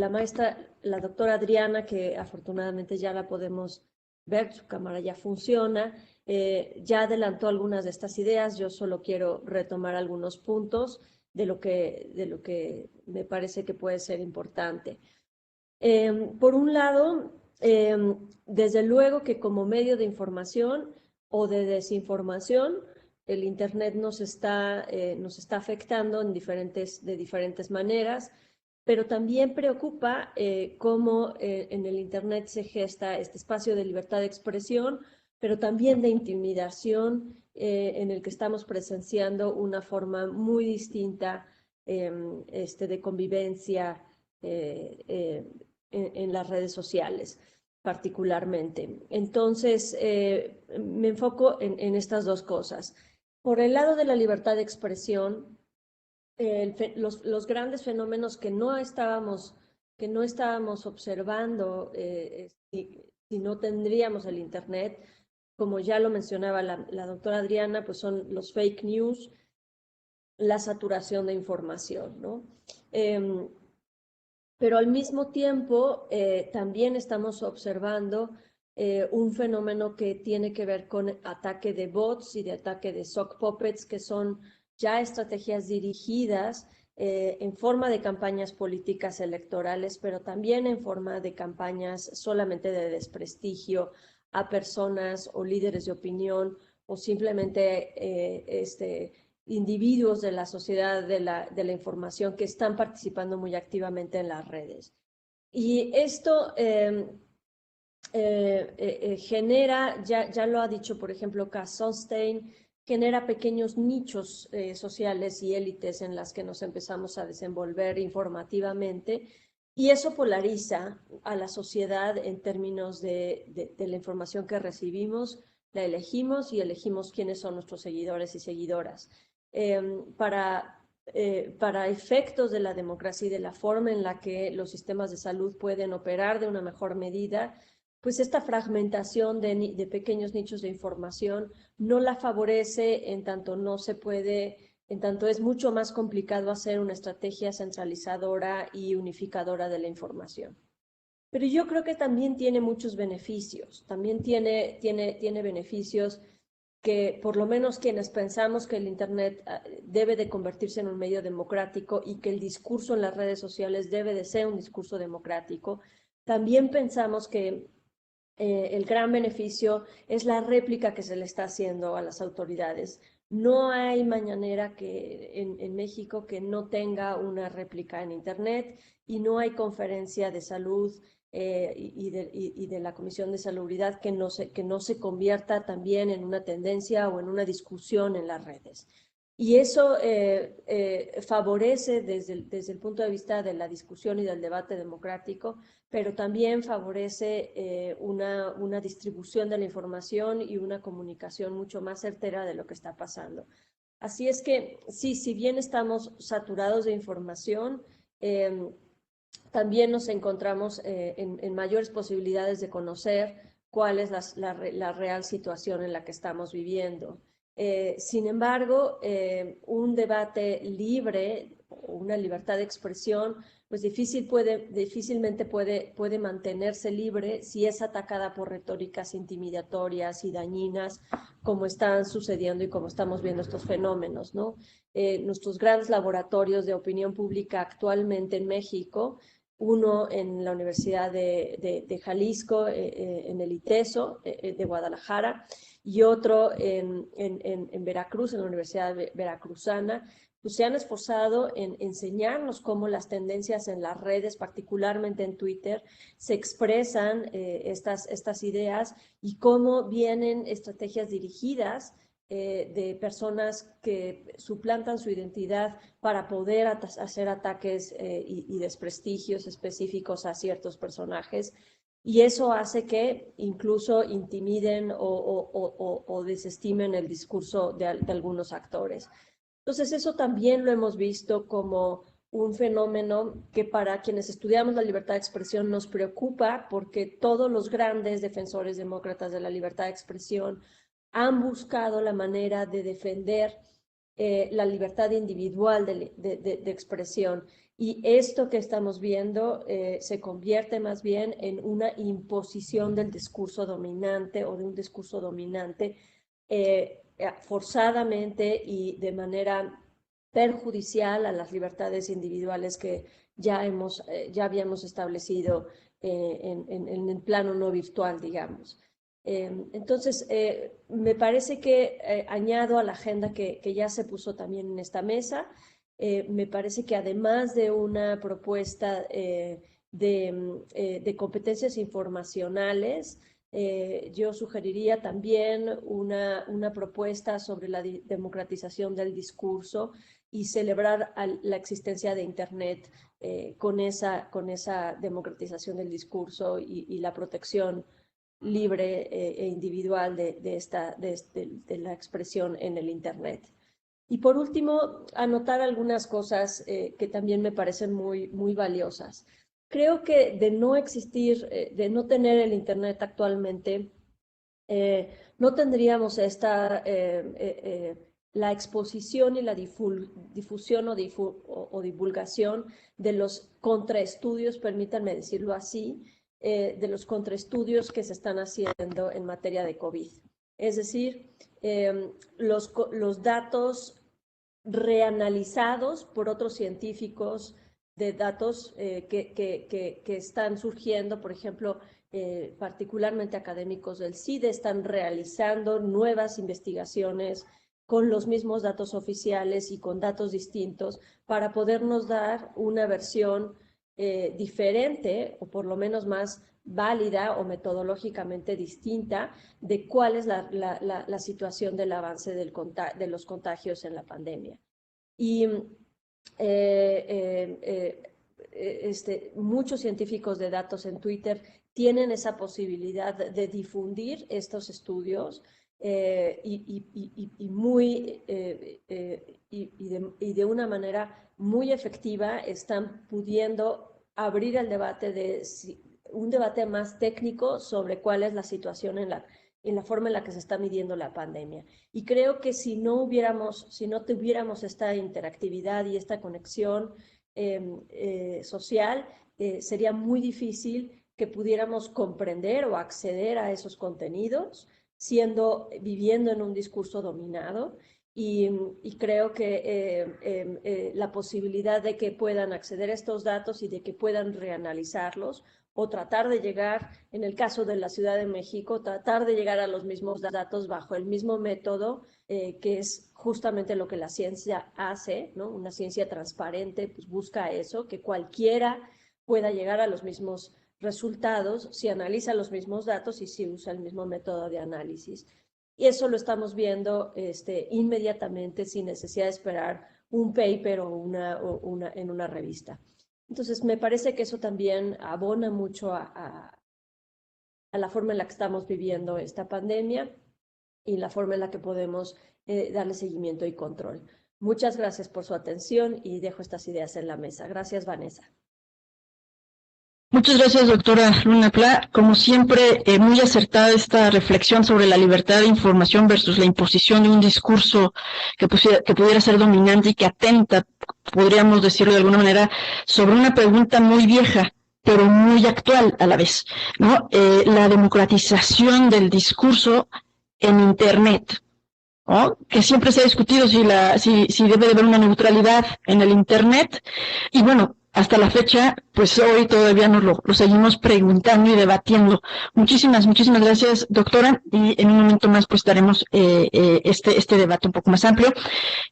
maestra, la doctora Adriana, que afortunadamente ya la podemos ver, su cámara ya funciona, ya adelantó algunas de estas ideas. Yo solo quiero retomar algunos puntos de lo que me parece que puede ser importante. Por un lado, desde luego que como medio de información o de desinformación, el Internet nos está afectando de diferentes maneras, pero también preocupa cómo en el Internet se gesta este espacio de libertad de expresión, pero también de intimidación, en el que estamos presenciando una forma muy distinta de convivencia en las redes sociales particularmente. Entonces, me enfoco en estas dos cosas. Por el lado de la libertad de expresión, los grandes fenómenos que no estábamos observando si no tendríamos el Internet, como ya lo mencionaba la doctora Adriana, pues son los fake news, la saturación de información, ¿no? Pero al mismo tiempo también estamos observando un fenómeno que tiene que ver con ataque de bots y de ataque de sock puppets, que son ya estrategias dirigidas en forma de campañas políticas electorales, pero también en forma de campañas solamente de desprestigio a personas o líderes de opinión, o simplemente individuos de la sociedad de la información que están participando muy activamente en las redes. Y esto genera, ya lo ha dicho por ejemplo Cass Sunstein, genera pequeños nichos sociales y élites en las que nos empezamos a desenvolver informativamente, y eso polariza a la sociedad en términos de la información que recibimos. La elegimos y elegimos quiénes son nuestros seguidores y seguidoras. Para efectos de la democracia y de la forma en la que los sistemas de salud pueden operar de una mejor medida, pues esta fragmentación de pequeños nichos de información no la favorece, en tanto no se puede, en tanto es mucho más complicado hacer una estrategia centralizadora y unificadora de la información. Pero yo creo que también tiene muchos beneficios, también tiene beneficios que por lo menos quienes pensamos que el Internet debe de convertirse en un medio democrático y que el discurso en las redes sociales debe de ser un discurso democrático, también pensamos que el gran beneficio es la réplica que se le está haciendo a las autoridades. No hay mañanera en México que no tenga una réplica en Internet, y no hay conferencia de salud y de la Comisión de Salubridad que no se convierta también en una tendencia o en una discusión en las redes. Y eso favorece desde el punto de vista de la discusión y del debate democrático, pero también favorece una distribución de la información y una comunicación mucho más certera de lo que está pasando. Así es que sí, si bien estamos saturados de información, también nos encontramos en mayores posibilidades de conocer cuál es la real situación en la que estamos viviendo. Sin embargo, un debate libre, una libertad de expresión, pues difícilmente puede mantenerse libre si es atacada por retóricas intimidatorias y dañinas, como están sucediendo y como estamos viendo estos fenómenos, ¿no? Nuestros grandes laboratorios de opinión pública actualmente en México, uno en la Universidad de Jalisco, en el ITESO de Guadalajara, y otro en Veracruz, en la Universidad Veracruzana, pues se han esforzado en enseñarnos cómo las tendencias en las redes, particularmente en Twitter, se expresan estas ideas y cómo vienen estrategias dirigidas de personas que suplantan su identidad para poder hacer ataques y desprestigios específicos a ciertos personajes. Y eso hace que incluso intimiden o desestimen el discurso de algunos actores. Entonces, eso también lo hemos visto como un fenómeno que para quienes estudiamos la libertad de expresión nos preocupa, porque todos los grandes defensores demócratas de la libertad de expresión han buscado la manera de defender la libertad individual de expresión. Y esto que estamos viendo se convierte más bien en una imposición del discurso dominante o de un discurso dominante forzadamente y de manera perjudicial a las libertades individuales que ya habíamos establecido en el plano no virtual, digamos. Entonces, me parece que añado a la agenda que ya se puso también en esta mesa, me parece que además de una propuesta de competencias informacionales, yo sugeriría también una propuesta sobre la democratización del discurso y celebrar la existencia de Internet con esa democratización del discurso y la protección libre e individual de la expresión en el Internet. Y por último, anotar algunas cosas que también me parecen muy valiosas. Creo que de no existir, de no tener el Internet actualmente, no tendríamos la exposición y la difusión o divulgación de los contraestudios, permítanme decirlo así, de los contraestudios que se están haciendo en materia de COVID. Es decir, los datos reanalizados por otros científicos de datos que están surgiendo, por ejemplo, particularmente académicos del CIDE, están realizando nuevas investigaciones con los mismos datos oficiales y con datos distintos para podernos dar una versión diferente o por lo menos más válida o metodológicamente distinta de cuál es la situación del avance de los contagios en la pandemia. Y muchos científicos de datos en Twitter tienen esa posibilidad de difundir estos estudios y de una manera muy efectiva están pudiendo abrir el debate un debate más técnico sobre cuál es la situación en la forma en la que se está midiendo la pandemia. Y creo que si no tuviéramos esta interactividad y esta conexión social, sería muy difícil que pudiéramos comprender o acceder a esos contenidos viviendo en un discurso dominado. Y creo que la posibilidad de que puedan acceder a estos datos y de que puedan reanalizarlos o tratar de llegar, en el caso de la Ciudad de México, tratar de llegar a los mismos datos bajo el mismo método, que es justamente lo que la ciencia hace, ¿no? Una ciencia transparente pues busca eso, que cualquiera pueda llegar a los mismos resultados si analiza los mismos datos y si usa el mismo método de análisis. Y eso lo estamos viendo inmediatamente sin necesidad de esperar un paper en una revista. Entonces, me parece que eso también abona mucho a la forma en la que estamos viviendo esta pandemia y la forma en la que podemos darle seguimiento y control. Muchas gracias por su atención y dejo estas ideas en la mesa. Gracias, Vanessa. Muchas gracias, doctora Luna Pla. Como siempre, muy acertada esta reflexión sobre la libertad de información versus la imposición de un discurso que pudiera ser dominante y que atenta, podríamos decirlo de alguna manera, sobre una pregunta muy vieja, pero muy actual a la vez, ¿no? La democratización del discurso en Internet, ¿no? Que siempre se ha discutido si debe de haber una neutralidad en el Internet, y bueno, hasta la fecha, pues hoy todavía nos lo seguimos preguntando y debatiendo. Muchísimas gracias, doctora, y en un momento más pues daremos este debate un poco más amplio.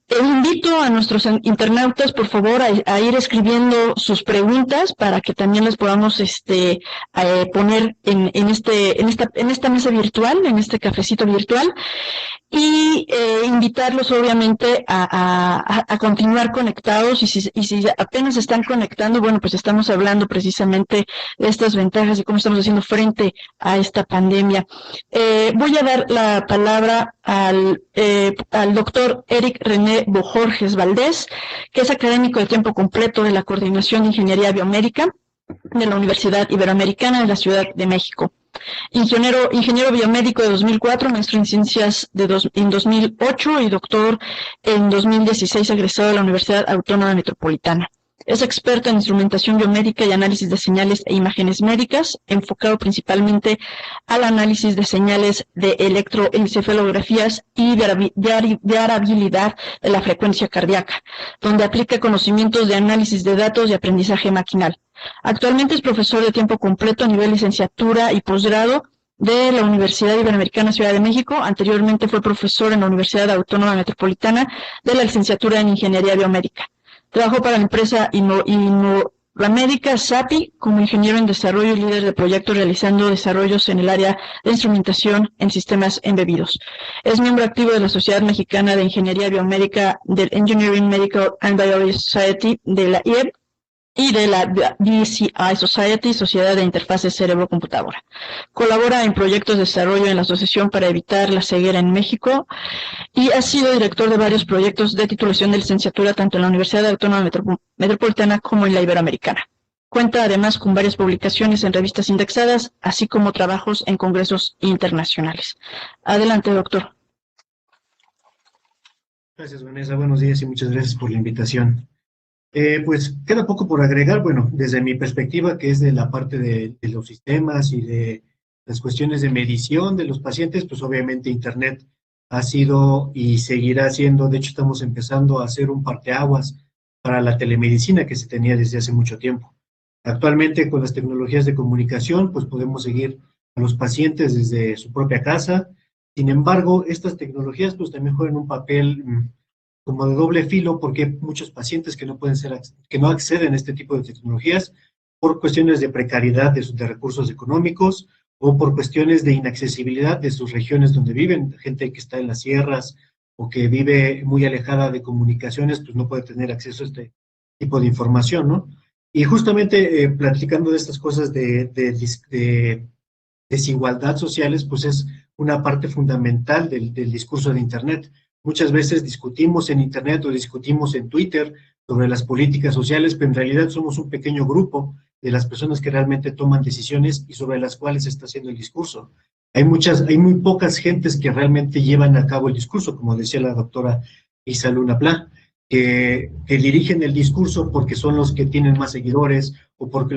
Invito a nuestros internautas, por favor, a ir escribiendo sus preguntas para que también las podamos poner en esta mesa virtual, en este cafecito virtual, y invitarlos obviamente a continuar conectados, y si apenas están conectando, bueno, pues estamos hablando precisamente de estas ventajas y cómo estamos haciendo frente a esta pandemia. Voy a dar la palabra al doctor Eric René Bojorges Valdés, que es académico de tiempo completo de la Coordinación de Ingeniería Biomédica de la Universidad Iberoamericana de la Ciudad de México. Ingeniero biomédico de 2004, maestro en ciencias en 2008 y doctor en 2016, egresado de la Universidad Autónoma Metropolitana. Es experto en instrumentación biomédica y análisis de señales e imágenes médicas, enfocado principalmente al análisis de señales de electroencefalografías y variabilidad de la frecuencia cardíaca, donde aplica conocimientos de análisis de datos y aprendizaje maquinal. Actualmente es profesor de tiempo completo a nivel licenciatura y posgrado de la Universidad Iberoamericana Ciudad de México. Anteriormente fue profesor en la Universidad Autónoma Metropolitana de la licenciatura en Ingeniería Biomédica. Trabajó para la empresa Innovamédica SAPI como ingeniero en desarrollo y líder de proyectos, realizando desarrollos en el área de instrumentación en sistemas embebidos. Es miembro activo de la Sociedad Mexicana de Ingeniería Biomédica, del Engineering Medical and Biology Society, de la IEB, y de la BCI Society, Sociedad de Interfaces Cerebro-Computadora. Colabora en proyectos de desarrollo en la Asociación para Evitar la Ceguera en México y ha sido director de varios proyectos de titulación de licenciatura tanto en la Universidad Autónoma Metropolitana como en la Iberoamericana. Cuenta además con varias publicaciones en revistas indexadas, así como trabajos en congresos internacionales. Adelante, doctor. Gracias, Vanessa. Buenos días y muchas gracias por la invitación. Pues queda poco por agregar. Bueno, desde mi perspectiva, que es de la parte de los sistemas y de las cuestiones de medición de los pacientes, pues obviamente Internet ha sido y seguirá siendo, de hecho estamos empezando a hacer un parteaguas para la telemedicina que se tenía desde hace mucho tiempo. Actualmente con las tecnologías de comunicación, pues podemos seguir a los pacientes desde su propia casa. Sin embargo, estas tecnologías pues también juegan un papel como de doble filo, porque hay muchos pacientes que no acceden a este tipo de tecnologías por cuestiones de precariedad de recursos económicos o por cuestiones de inaccesibilidad de sus regiones donde viven. Gente que está en las sierras o que vive muy alejada de comunicaciones, pues no puede tener acceso a este tipo de información, ¿no? Y justamente platicando de estas cosas de desigualdad sociales, pues es una parte fundamental del discurso de Internet. Muchas veces discutimos en Internet o discutimos en Twitter sobre las políticas sociales, pero en realidad somos un pequeño grupo de las personas que realmente toman decisiones y sobre las cuales se está haciendo el discurso. Hay muy pocas gentes que realmente llevan a cabo el discurso, como decía la doctora Isa Luna Pla, que dirigen el discurso porque son los que tienen más seguidores o porque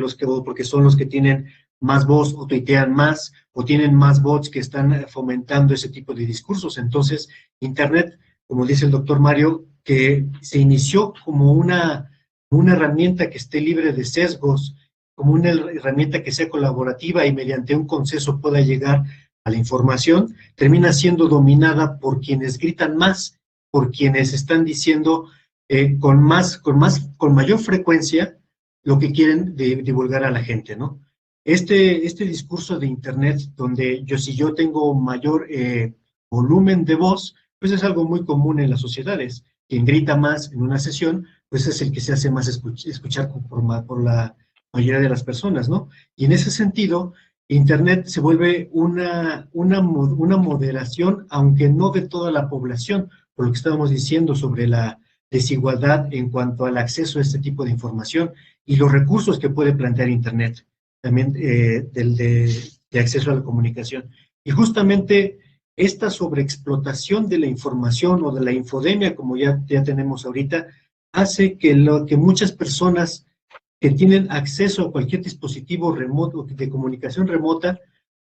son los que tienen más voz o tuitean más o tienen más bots que están fomentando ese tipo de discursos. Entonces, Internet, como dice el doctor Mario, que se inició como una herramienta que esté libre de sesgos, como una herramienta que sea colaborativa y mediante un consenso pueda llegar a la información, termina siendo dominada por quienes gritan más, por quienes están diciendo con mayor frecuencia lo que quieren divulgar a la gente, ¿no? Este discurso de Internet, donde si yo tengo mayor volumen de voz, pues es algo muy común en las sociedades. Quien grita más en una sesión, pues es el que se hace más escuchar por la mayoría de las personas, ¿no? Y en ese sentido, Internet se vuelve una moderación, aunque no de toda la población, por lo que estábamos diciendo sobre la desigualdad en cuanto al acceso a este tipo de información y los recursos que puede plantear Internet. también de acceso a la comunicación. Y justamente esta sobreexplotación de la información o de la infodemia, como ya tenemos ahorita, hace que muchas personas que tienen acceso a cualquier dispositivo remoto, de comunicación remota,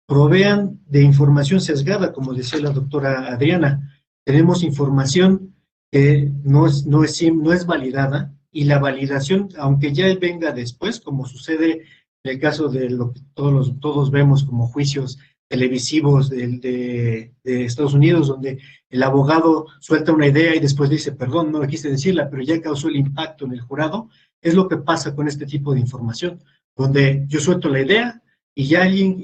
provean de información sesgada, como decía la doctora Adriana. Tenemos información que no es validada, y la validación, aunque ya venga después, como sucede en el caso de lo que todos vemos como juicios televisivos de Estados Unidos, donde el abogado suelta una idea y después dice, perdón, no quise decirla, pero ya causó el impacto en el jurado. Es lo que pasa con este tipo de información, donde yo suelto la idea y ya alguien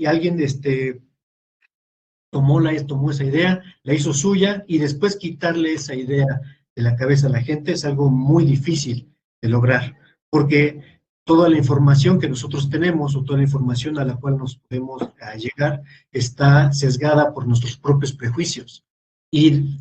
tomó esa idea, la hizo suya, y después quitarle esa idea de la cabeza a la gente es algo muy difícil de lograr, porque toda la información que nosotros tenemos, o toda la información a la cual nos podemos llegar, está sesgada por nuestros propios prejuicios. Y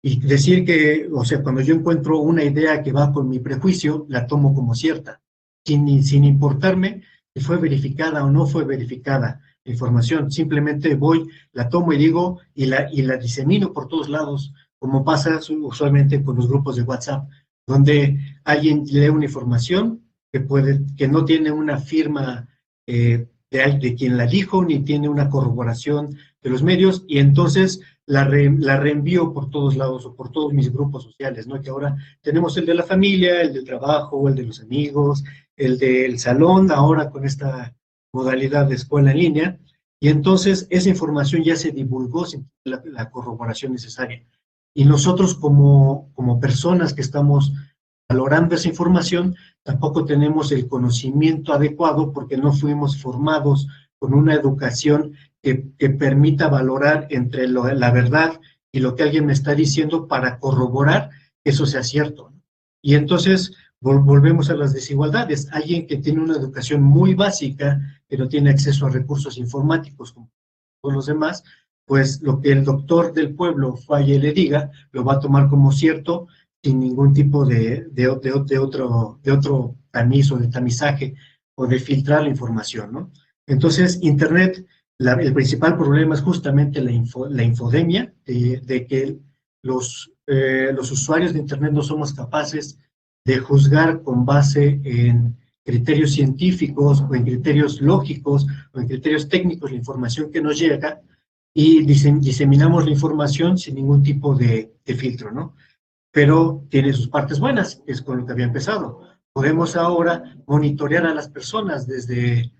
decir que, o sea, cuando yo encuentro una idea que va con mi prejuicio, la tomo como cierta, sin importarme si fue verificada o no fue verificada la información. Simplemente voy, la tomo y digo, y la disemino por todos lados, como pasa usualmente con los grupos de WhatsApp, donde alguien lee una información que no tiene una firma de quien la dijo, ni tiene una corroboración de los medios, y entonces la reenvío por todos lados, o por todos mis grupos sociales, ¿no? Que ahora tenemos el de la familia, el del trabajo, el de los amigos, el del salón, ahora con esta modalidad de escuela en línea, y entonces esa información ya se divulgó sin la corroboración necesaria. Y nosotros como personas que estamos valorando esa información, tampoco tenemos el conocimiento adecuado, porque no fuimos formados con una educación que permita valorar entre la verdad y lo que alguien me está diciendo, para corroborar que eso sea cierto. Y entonces volvemos a las desigualdades. Alguien que tiene una educación muy básica, que no tiene acceso a recursos informáticos como todos los demás, pues lo que el doctor del pueblo falle y le diga, lo va a tomar como cierto, sin ningún tipo de otro tamiz o de tamizaje, o de filtrar la información, ¿no? Entonces, Internet, el principal problema es justamente la infodemia, de que los usuarios de Internet no somos capaces de juzgar con base en criterios científicos, o en criterios lógicos, o en criterios técnicos la información que nos llega, y diseminamos la información sin ningún tipo de filtro, ¿no? Pero tiene sus partes buenas, que es con lo que había empezado. Podemos ahora monitorear a las personas desde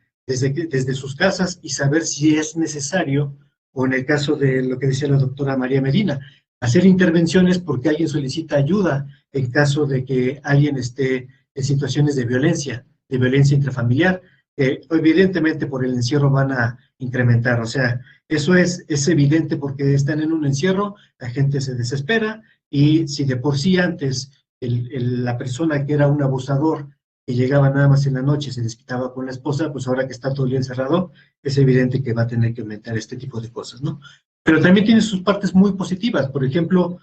sus casas, y saber si es necesario, o en el caso de lo que decía la doctora María Medina, hacer intervenciones porque alguien solicita ayuda en caso de que alguien esté en situaciones de violencia intrafamiliar, que evidentemente por el encierro van a incrementar. O sea, eso es evidente, porque están en un encierro, la gente se desespera, y si de por sí antes la persona que era un abusador, que llegaba nada más en la noche, se desquitaba con la esposa, pues ahora que está todo el día encerrado, es evidente que va a tener que aumentar este tipo de cosas, ¿no? Pero también tiene sus partes muy positivas. Por ejemplo,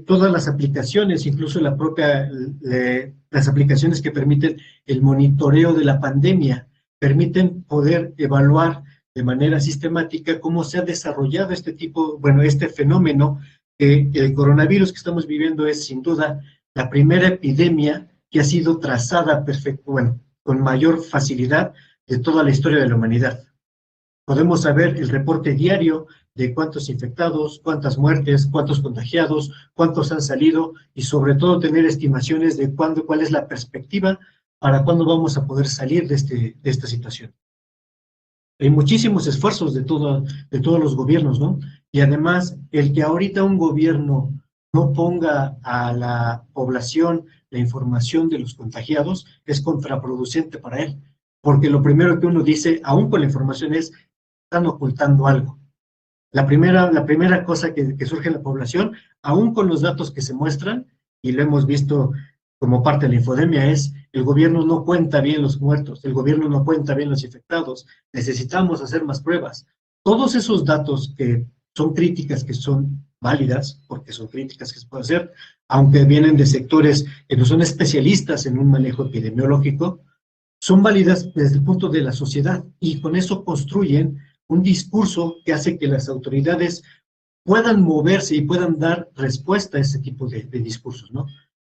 todas las aplicaciones, incluso las aplicaciones que permiten el monitoreo de la pandemia, permiten poder evaluar de manera sistemática cómo se ha desarrollado este fenómeno. El coronavirus que estamos viviendo es sin duda la primera epidemia que ha sido trazada con mayor facilidad de toda la historia de la humanidad. Podemos saber el reporte diario de cuántos infectados, cuántas muertes, cuántos contagiados, cuántos han salido, y sobre todo tener estimaciones de cuál es la perspectiva para cuándo vamos a poder salir de esta situación. Hay muchísimos esfuerzos de todos los gobiernos, ¿no? Y además, el que ahorita un gobierno no ponga a la población la información de los contagiados es contraproducente para él, porque lo primero que uno dice, aún con la información, es: están ocultando algo. La primera cosa que surge en la población, aún con los datos que se muestran, y lo hemos visto como parte de la infodemia, es: el gobierno no cuenta bien los muertos, el gobierno no cuenta bien los infectados, necesitamos hacer más pruebas. Todos esos datos, que son críticas que son válidas, porque son críticas que se pueden hacer, aunque vienen de sectores que no son especialistas en un manejo epidemiológico, son válidas desde el punto de la sociedad y con eso construyen un discurso que hace que las autoridades puedan moverse y puedan dar respuesta a ese tipo de discursos, ¿no?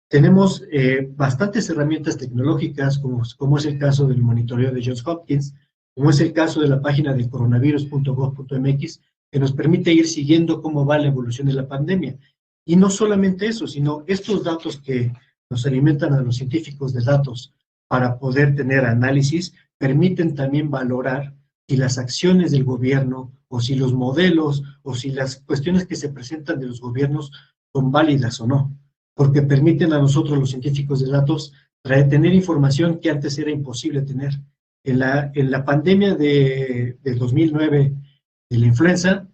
Tenemos bastantes herramientas tecnológicas, como es el caso del monitoreo de Johns Hopkins, como es el caso de la página de coronavirus.gov.mx, que nos permite ir siguiendo cómo va la evolución de la pandemia. Y no solamente eso, sino estos datos que nos alimentan a los científicos de datos para poder tener análisis, permiten también valorar si las acciones del gobierno o si los modelos o si las cuestiones que se presentan de los gobiernos son válidas o no, porque permiten a nosotros los científicos de datos tener información que antes era imposible tener. En la pandemia de 2009 de la influenza,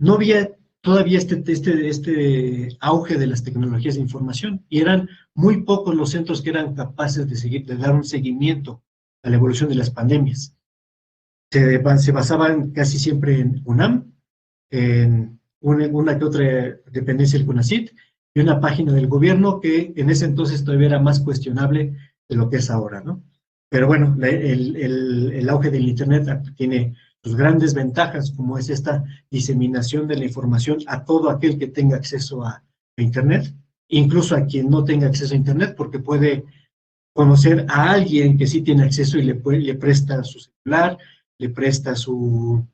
no había todavía este auge de las tecnologías de información y eran muy pocos los centros que eran capaces de dar un seguimiento a la evolución de las pandemias. Se basaban casi siempre en UNAM, en una que otra dependencia del CONACYT y una página del gobierno que en ese entonces todavía era más cuestionable de lo que es ahora, ¿no? Pero bueno, el auge del Internet tiene sus grandes ventajas, como es esta diseminación de la información a todo aquel que tenga acceso a Internet, incluso a quien no tenga acceso a Internet, porque puede conocer a alguien que sí tiene acceso y le presta su celular, le presta su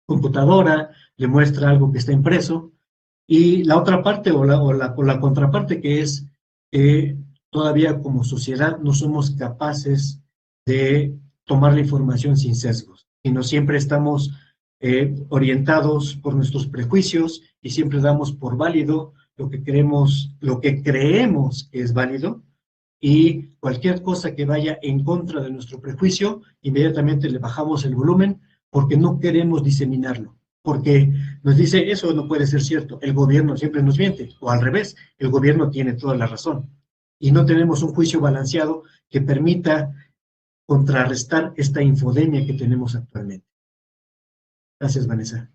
computadora, le muestra algo que está impreso. Y la otra parte o la contraparte que es que todavía como sociedad no somos capaces de tomar la información sin sesgos, sino siempre estamos orientados por nuestros prejuicios y siempre damos por válido lo que creemos que es válido, y cualquier cosa que vaya en contra de nuestro prejuicio, inmediatamente le bajamos el volumen porque no queremos diseminarlo, porque nos dice, eso no puede ser cierto, el gobierno siempre nos miente, o al revés, el gobierno tiene toda la razón. Y no tenemos un juicio balanceado que permita contrarrestar esta infodemia que tenemos actualmente. Gracias, Vanessa.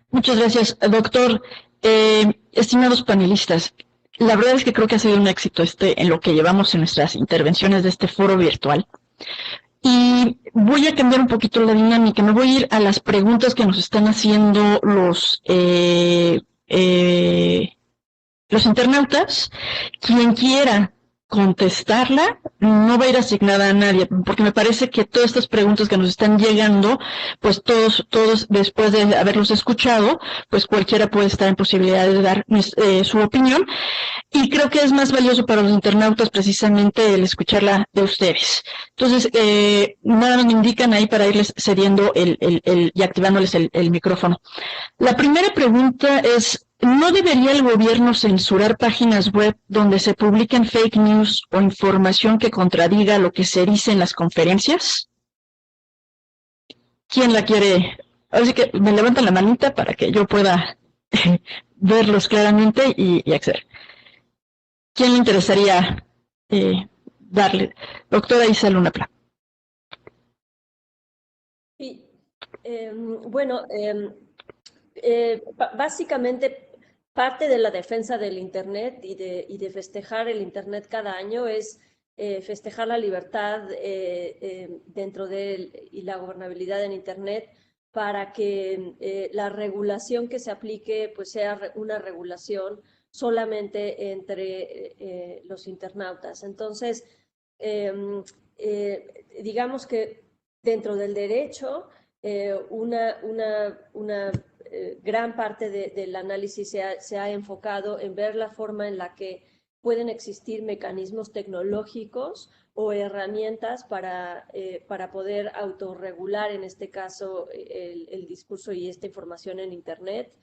Muchas gracias, doctor. Estimados panelistas, la verdad es que creo que ha sido un éxito en lo que llevamos en nuestras intervenciones de este foro virtual. Y voy a cambiar un poquito la dinámica. Me voy a ir a las preguntas que nos están haciendo los internautas. Quien quiera contestarla no va a ir asignada a nadie, porque me parece que todas estas preguntas que nos están llegando, pues todos después de haberlos escuchado, pues cualquiera puede estar en posibilidad de dar su opinión, y creo que es más valioso para los internautas precisamente el escucharla de ustedes. Entonces, nada me indican ahí para irles cediendo y activándoles el micrófono. La primera pregunta es, ¿no debería el gobierno censurar páginas web donde se publiquen fake news o información que contradiga lo que se dice en las conferencias? ¿Quién la quiere? Así que me levantan la manita para que yo pueda verlos claramente y acceder. ¿Quién le interesaría darle? Doctora Isa Luna Pla. Sí, bueno, básicamente parte de la defensa del Internet y de festejar el Internet cada año es festejar la libertad dentro de y la gobernabilidad en Internet, para que la regulación que se aplique pues sea una regulación solamente entre los internautas. Entonces, digamos que dentro del derecho, una gran parte del análisis se ha enfocado en ver la forma en la que pueden existir mecanismos tecnológicos o herramientas para poder autorregular, en este caso, el discurso y esta información en Internet.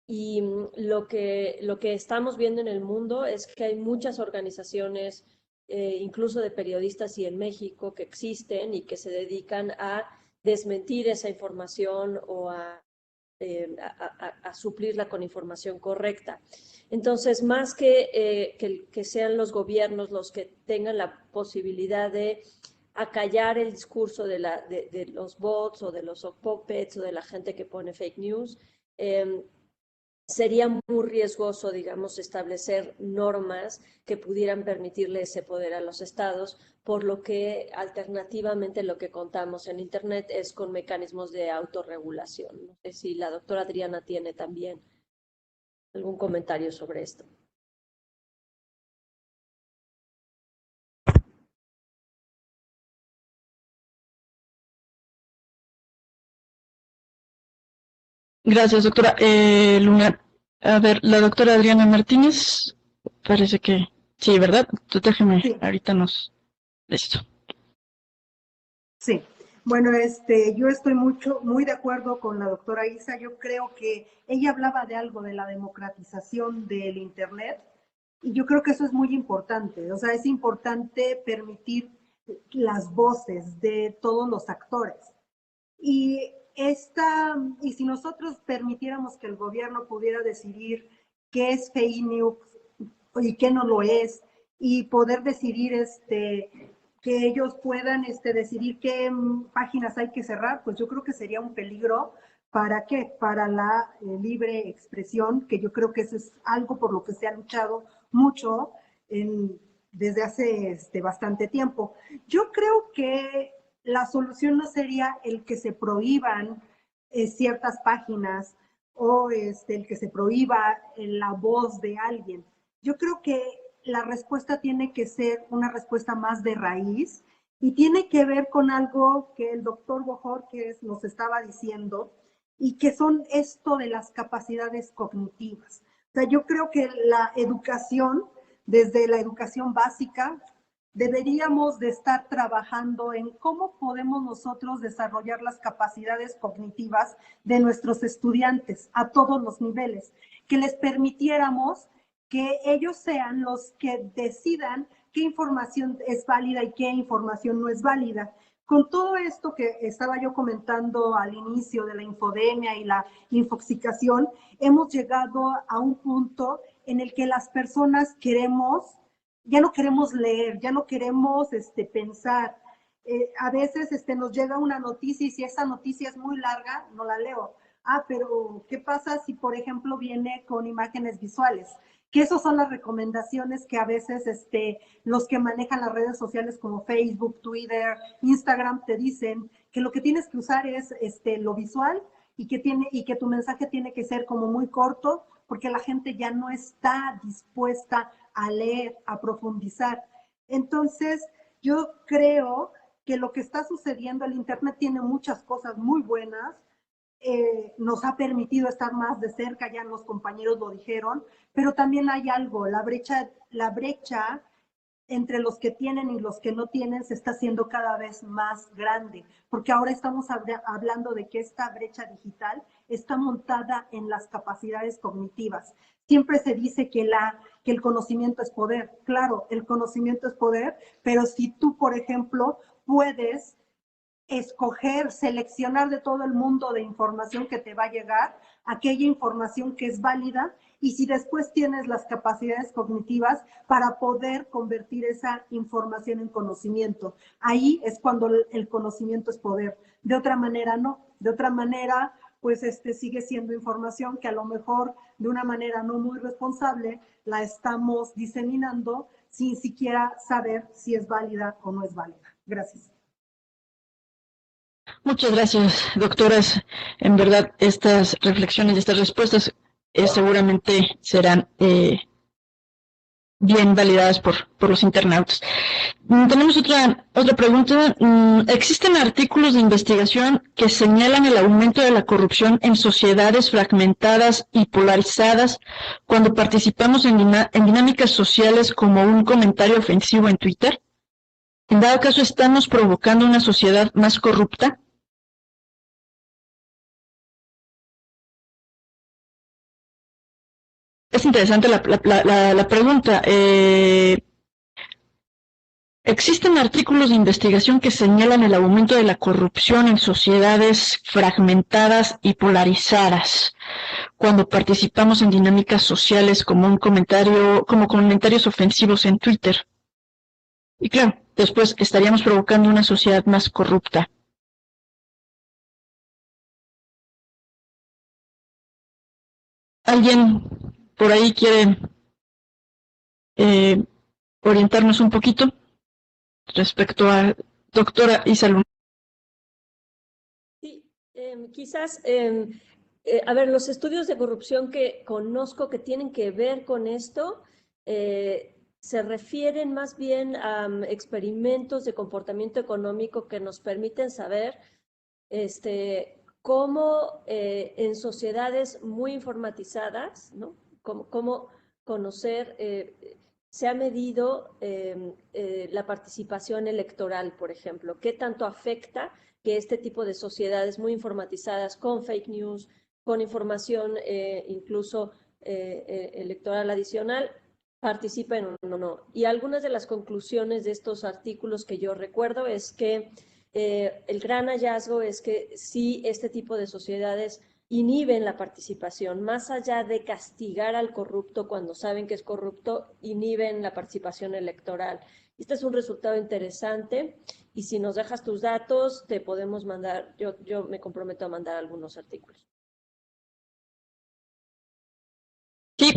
Y lo que estamos viendo en el mundo es que hay muchas organizaciones, incluso de periodistas y en México, que existen y que se dedican a desmentir esa información o a suplirla con información correcta. Entonces, más que sean los gobiernos los que tengan la posibilidad de acallar el discurso de los bots o de los puppets o de la gente que pone fake news, sería muy riesgoso, digamos, establecer normas que pudieran permitirle ese poder a los estados, por lo que alternativamente lo que contamos en Internet es con mecanismos de autorregulación. No sé si la doctora Adriana tiene también algún comentario sobre esto. Gracias, doctora. Luna, a ver, la doctora Adriana Martínez, parece que sí, ¿verdad? Tú déjeme, Sí. ahorita nos... Listo. Sí, bueno, yo estoy muy de acuerdo con la doctora Isa. Yo creo que ella hablaba de algo de la democratización del Internet y yo creo que eso es muy importante. O sea, es importante permitir las voces de todos los actores. Y si nosotros permitiéramos que el gobierno pudiera decidir qué es fake news y qué no lo es, y poder decidir que ellos puedan decidir qué páginas hay que cerrar, pues yo creo que sería un peligro. ¿Para qué? Para la libre expresión, que yo creo que eso es algo por lo que se ha luchado mucho desde hace bastante tiempo. Yo creo que la solución no sería el que se prohíban ciertas páginas o el que se prohíba la voz de alguien. Yo creo que la respuesta tiene que ser una respuesta más de raíz y tiene que ver con algo que el doctor Bojorquez nos estaba diciendo y que son esto de las capacidades cognitivas. O sea, yo creo que la educación, desde la educación básica, deberíamos de estar trabajando en cómo podemos nosotros desarrollar las capacidades cognitivas de nuestros estudiantes a todos los niveles, que les permitiéramos que ellos sean los que decidan qué información es válida y qué información no es válida. Con todo esto que estaba yo comentando al inicio de la infodemia y la infoxicación, hemos llegado a un punto en el que las personas ya no queremos leer, ya no queremos pensar. A veces nos llega una noticia y si esa noticia es muy larga, no la leo. Pero ¿qué pasa si, por ejemplo, viene con imágenes visuales? Que esas son las recomendaciones que a veces los que manejan las redes sociales como Facebook, Twitter, Instagram te dicen que lo que tienes que usar es lo visual y que tu mensaje tiene que ser como muy corto porque la gente ya no está dispuesta a leer, a profundizar. Entonces, yo creo que lo que está sucediendo, el Internet tiene muchas cosas muy buenas, nos ha permitido estar más de cerca, ya los compañeros lo dijeron, pero también hay algo, la brecha entre los que tienen y los que no tienen se está haciendo cada vez más grande, porque ahora estamos hablando de que esta brecha digital está montada en las capacidades cognitivas. Siempre se dice que el conocimiento es poder. Claro, el conocimiento es poder, pero si tú, por ejemplo, puedes escoger, seleccionar de todo el mundo de información que te va a llegar, aquella información que es válida, y si después tienes las capacidades cognitivas para poder convertir esa información en conocimiento. Ahí es cuando el conocimiento es poder. De otra manera, no. De otra manera, pues sigue siendo información que a lo mejor de una manera no muy responsable la estamos diseminando sin siquiera saber si es válida o no es válida. Gracias. Muchas gracias, doctoras. En verdad, estas reflexiones y estas respuestas seguramente serán bien validadas por los internautas. Tenemos otra pregunta. ¿Existen artículos de investigación que señalan el aumento de la corrupción en sociedades fragmentadas y polarizadas cuando participamos en dinámicas sociales como un comentario ofensivo en Twitter? En dado caso, ¿estamos provocando una sociedad más corrupta? Es interesante la pregunta. Existen artículos de investigación que señalan el aumento de la corrupción en sociedades fragmentadas y polarizadas cuando participamos en dinámicas sociales como comentarios ofensivos en Twitter. Y claro, después estaríamos provocando una sociedad más corrupta. ¿Alguien por ahí quiere orientarnos un poquito respecto a doctora Isa? Sí, quizás, a ver, los estudios de corrupción que conozco que tienen que ver con esto se refieren más bien a experimentos de comportamiento económico que nos permiten saber cómo en sociedades muy informatizadas, ¿no? Cómo conocer, se ha medido la participación electoral, por ejemplo, qué tanto afecta que este tipo de sociedades muy informatizadas con fake news, con información incluso electoral adicional, participen o no. Y algunas de las conclusiones de estos artículos que yo recuerdo es que el gran hallazgo es que sí, este tipo de sociedades inhiben la participación, más allá de castigar al corrupto cuando saben que es corrupto, inhiben la participación electoral. Este es un resultado interesante y si nos dejas tus datos, te podemos mandar, yo me comprometo a mandar algunos artículos. Sí,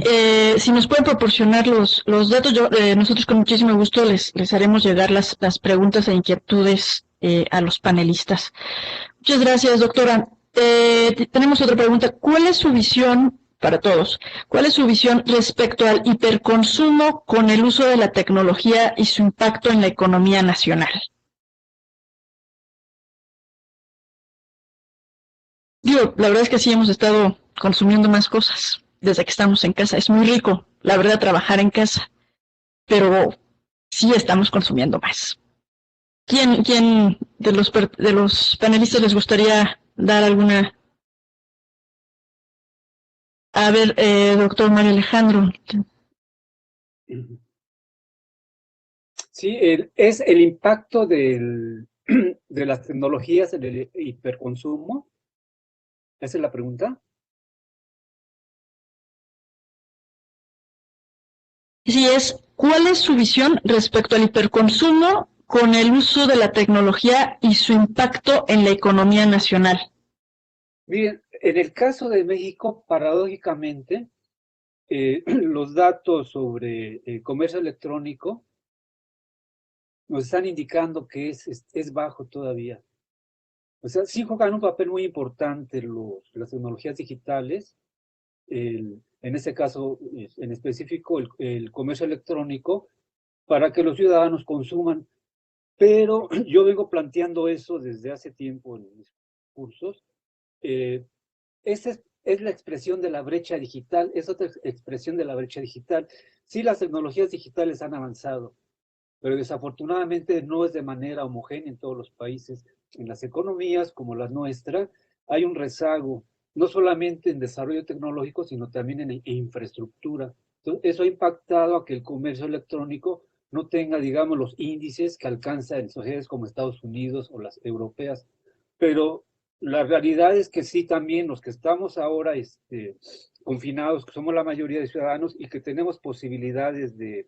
si nos pueden proporcionar los datos, nosotros con muchísimo gusto les haremos llegar las preguntas e inquietudes a los panelistas. Muchas gracias, doctora. Tenemos otra pregunta. ¿Cuál es su visión, para todos, cuál es su visión respecto al hiperconsumo con el uso de la tecnología y su impacto en la economía nacional? Digo, la verdad es que sí hemos estado consumiendo más cosas desde que estamos en casa. Es muy rico, la verdad, trabajar en casa, pero sí estamos consumiendo más. ¿Quién de los panelistas les gustaría dar alguna? A ver, doctor Mario Alejandro. Sí, es el impacto de las tecnologías en el hiperconsumo. ¿Esa es la pregunta? Sí, ¿cuál es su visión respecto al hiperconsumo con el uso de la tecnología y su impacto en la economía nacional? Miren, en el caso de México, paradójicamente, los datos sobre comercio electrónico nos están indicando que es bajo todavía. O sea, sí juegan un papel muy importante las tecnologías digitales, en este caso en específico el comercio electrónico, para que los ciudadanos consuman. Pero yo vengo planteando eso desde hace tiempo en mis cursos. Esa es la expresión de la brecha digital, es otra expresión de la brecha digital. Sí, las tecnologías digitales han avanzado, pero desafortunadamente no es de manera homogénea en todos los países. En las economías como la nuestra hay un rezago, no solamente en desarrollo tecnológico, sino también en infraestructura. Entonces, eso ha impactado a que el comercio electrónico no tenga, digamos, los índices que alcanza en sociedades como Estados Unidos o las europeas. Pero la realidad es que sí, también los que estamos ahora confinados, que somos la mayoría de ciudadanos y que tenemos posibilidades de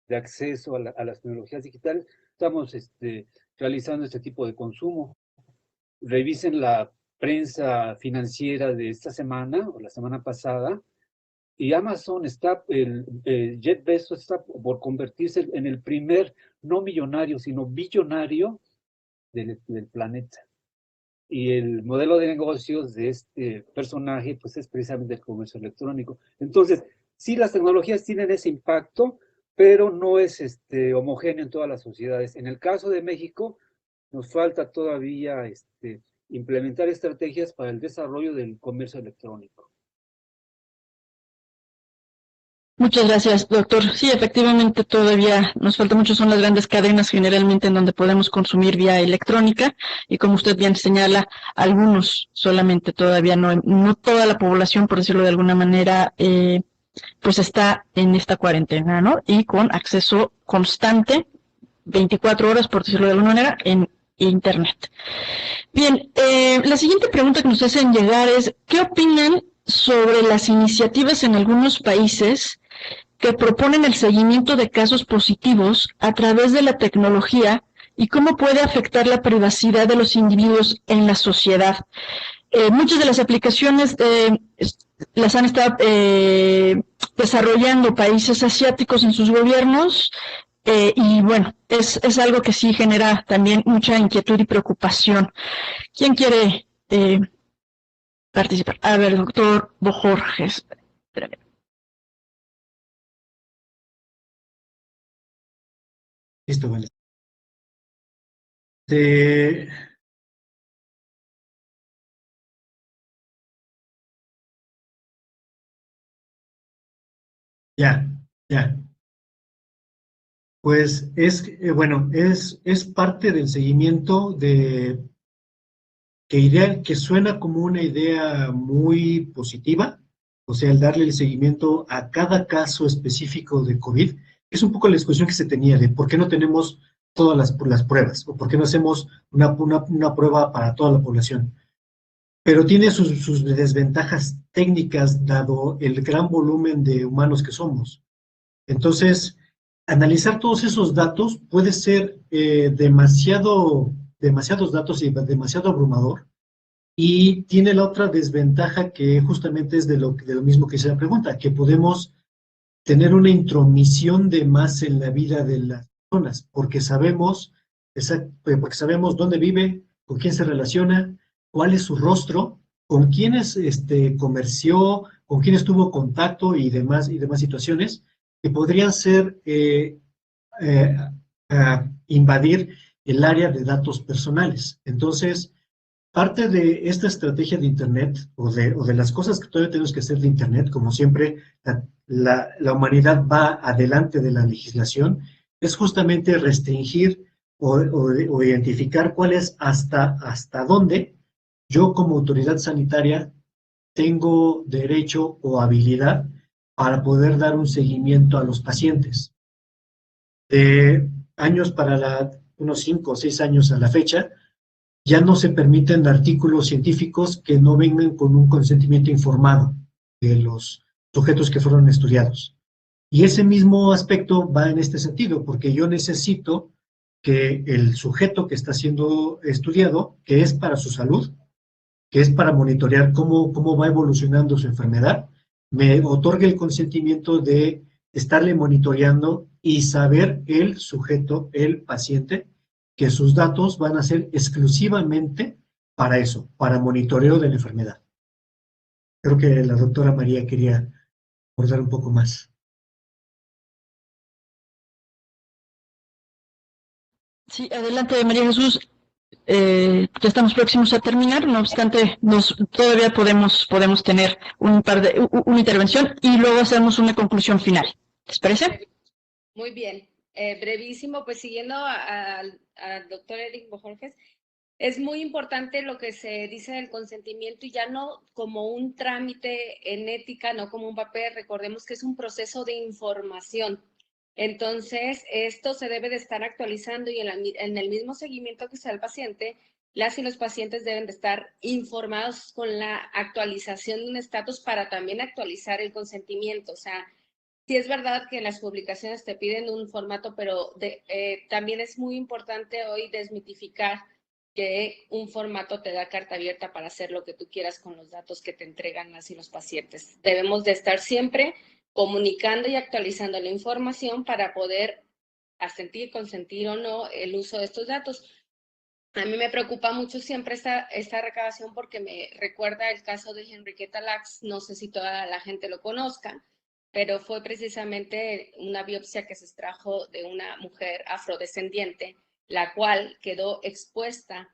acceso a las tecnologías digitales, estamos realizando este tipo de consumo. Revisen la prensa financiera de esta semana o la semana pasada, y Amazon Jeff Bezos está por convertirse en el primer no millonario, sino billonario del planeta. Y el modelo de negocios de este personaje, pues es precisamente el comercio electrónico. Entonces, sí, las tecnologías tienen ese impacto, pero no es homogéneo en todas las sociedades. En el caso de México, nos falta todavía implementar estrategias para el desarrollo del comercio electrónico. Muchas gracias, doctor. Sí, efectivamente todavía nos falta mucho, son las grandes cadenas generalmente en donde podemos consumir vía electrónica y como usted bien señala, algunos solamente todavía no toda la población, por decirlo de alguna manera, pues está en esta cuarentena, ¿no? Y con acceso constante, 24 horas, por decirlo de alguna manera, en Internet. Bien, la siguiente pregunta que nos hacen llegar es, ¿qué opinan sobre las iniciativas en algunos países que proponen el seguimiento de casos positivos a través de la tecnología y cómo puede afectar la privacidad de los individuos en la sociedad? Muchas de las aplicaciones las han estado desarrollando países asiáticos en sus gobiernos. Y bueno, es algo que sí genera también mucha inquietud y preocupación. ¿Quién quiere participar? A ver, doctor Bojorges. Espérame. Listo, vale. Ya, ya. Pues bueno, es parte del seguimiento de que suena como una idea muy positiva, o sea, el darle el seguimiento a cada caso específico de COVID, es un poco la discusión que se tenía de por qué no tenemos todas las pruebas, o por qué no hacemos una prueba para toda la población. Pero tiene sus desventajas técnicas dado el gran volumen de humanos que somos. Entonces, analizar todos esos datos puede ser demasiados datos y demasiado abrumador. Y tiene la otra desventaja que justamente es de lo mismo que dice la pregunta, que podemos tener una intromisión de más en la vida de las personas, porque sabemos dónde vive, con quién se relaciona, cuál es su rostro, con quiénes comerció, con quién estuvo en contacto y demás situaciones que podrían ser eh, invadir el área de datos personales. Entonces, parte de esta estrategia de Internet o de las cosas que todavía tenemos que hacer de Internet, como siempre, la humanidad va adelante de la legislación, es justamente restringir o identificar cuál es hasta dónde yo como autoridad sanitaria tengo derecho o habilidad para poder dar un seguimiento a los pacientes. De años unos 5 o 6 años a la fecha, ya no se permiten artículos científicos que no vengan con un consentimiento informado de los sujetos que fueron estudiados. Y ese mismo aspecto va en este sentido, porque yo necesito que el sujeto que está siendo estudiado, que es para su salud, que es para monitorear cómo va evolucionando su enfermedad, me otorgue el consentimiento de estarle monitoreando y saber el sujeto, el paciente, que sus datos van a ser exclusivamente para eso, para monitoreo de la enfermedad. Creo que la doctora María quería abordar un poco más. Sí, adelante, María Jesús. Ya estamos próximos a terminar, no obstante, todavía podemos tener una intervención y luego hacemos una conclusión final. ¿Les parece? Muy bien. Brevísimo, pues siguiendo al doctor Eric Bojorges, es muy importante lo que se dice del consentimiento y ya no como un trámite en ética, no como un papel. Recordemos que es un proceso de información. Entonces, esto se debe de estar actualizando y en el mismo seguimiento que sea el paciente, las y los pacientes deben de estar informados con la actualización de un estatus para también actualizar el consentimiento. O sea, sí es verdad que en las publicaciones te piden un formato, pero también es muy importante hoy desmitificar que un formato te da carta abierta para hacer lo que tú quieras con los datos que te entregan así los pacientes. Debemos de estar siempre comunicando y actualizando la información para poder asentir, consentir o no el uso de estos datos. A mí me preocupa mucho siempre esta recabación porque me recuerda el caso de Henrietta Lacks, no sé si toda la gente lo conozca, pero fue precisamente una biopsia que se extrajo de una mujer afrodescendiente, la cual quedó expuesta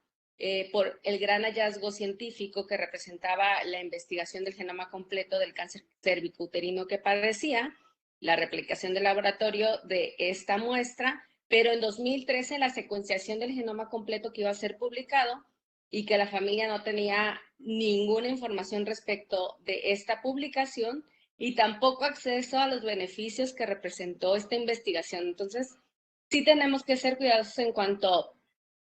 por el gran hallazgo científico que representaba la investigación del genoma completo del cáncer cervicouterino que padecía, la replicación del laboratorio de esta muestra, pero en 2013 la secuenciación del genoma completo que iba a ser publicado y que la familia no tenía ninguna información respecto de esta publicación y tampoco acceso a los beneficios que representó esta investigación. Entonces, sí tenemos que ser cuidadosos en cuanto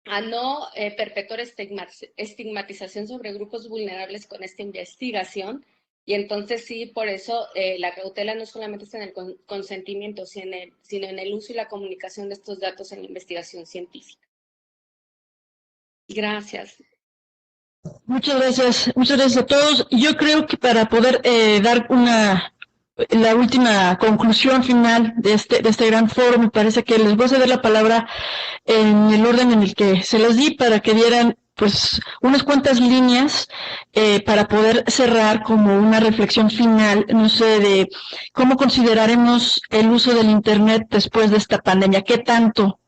a no perpetuar estigmatización sobre grupos vulnerables con esta investigación. Y entonces sí, por eso la cautela no solamente está en el consentimiento, sino en el uso y la comunicación de estos datos en la investigación científica. Gracias. Muchas gracias a todos. Yo creo que para poder dar la última conclusión final de este gran foro, me parece que les voy a ceder la palabra en el orden en el que se las di para que dieran pues unas cuantas líneas para poder cerrar como una reflexión final, no sé, de cómo consideraremos el uso del Internet después de esta pandemia, qué tanto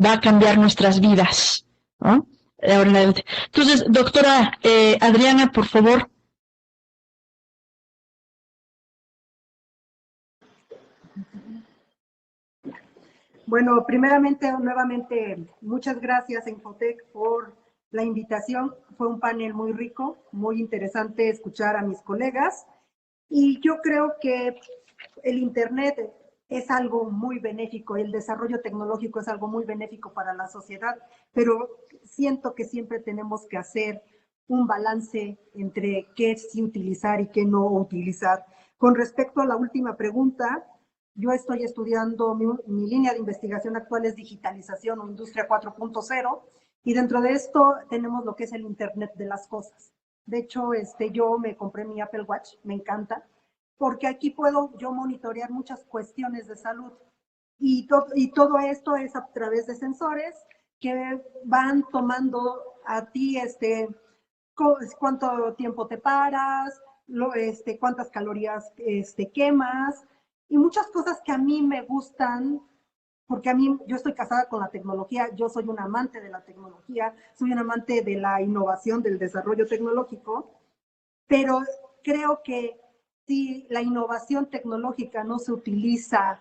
va a cambiar nuestras vidas, ¿no? Ahora en adelante. Entonces, doctora Adriana, por favor. Bueno, primeramente, nuevamente, muchas gracias a Infotec por la invitación. Fue un panel muy rico, muy interesante escuchar a mis colegas. Y yo creo que el Internet es algo muy benéfico, el desarrollo tecnológico es algo muy benéfico para la sociedad, pero siento que siempre tenemos que hacer un balance entre qué sí utilizar y qué no utilizar. Con respecto a la última pregunta, yo estoy estudiando, mi línea de investigación actual es digitalización o industria 4.0 y dentro de esto tenemos lo que es el Internet de las cosas. De hecho, yo me compré mi Apple Watch, me encanta, porque aquí puedo yo monitorear muchas cuestiones de salud y todo esto es a través de sensores que van tomando a ti cuánto tiempo te paras, cuántas calorías quemas y muchas cosas que a mí me gustan porque a mí, yo estoy casada con la tecnología, yo soy un amante de la tecnología, soy un amante de la innovación, del desarrollo tecnológico, pero creo que si la innovación tecnológica no se utiliza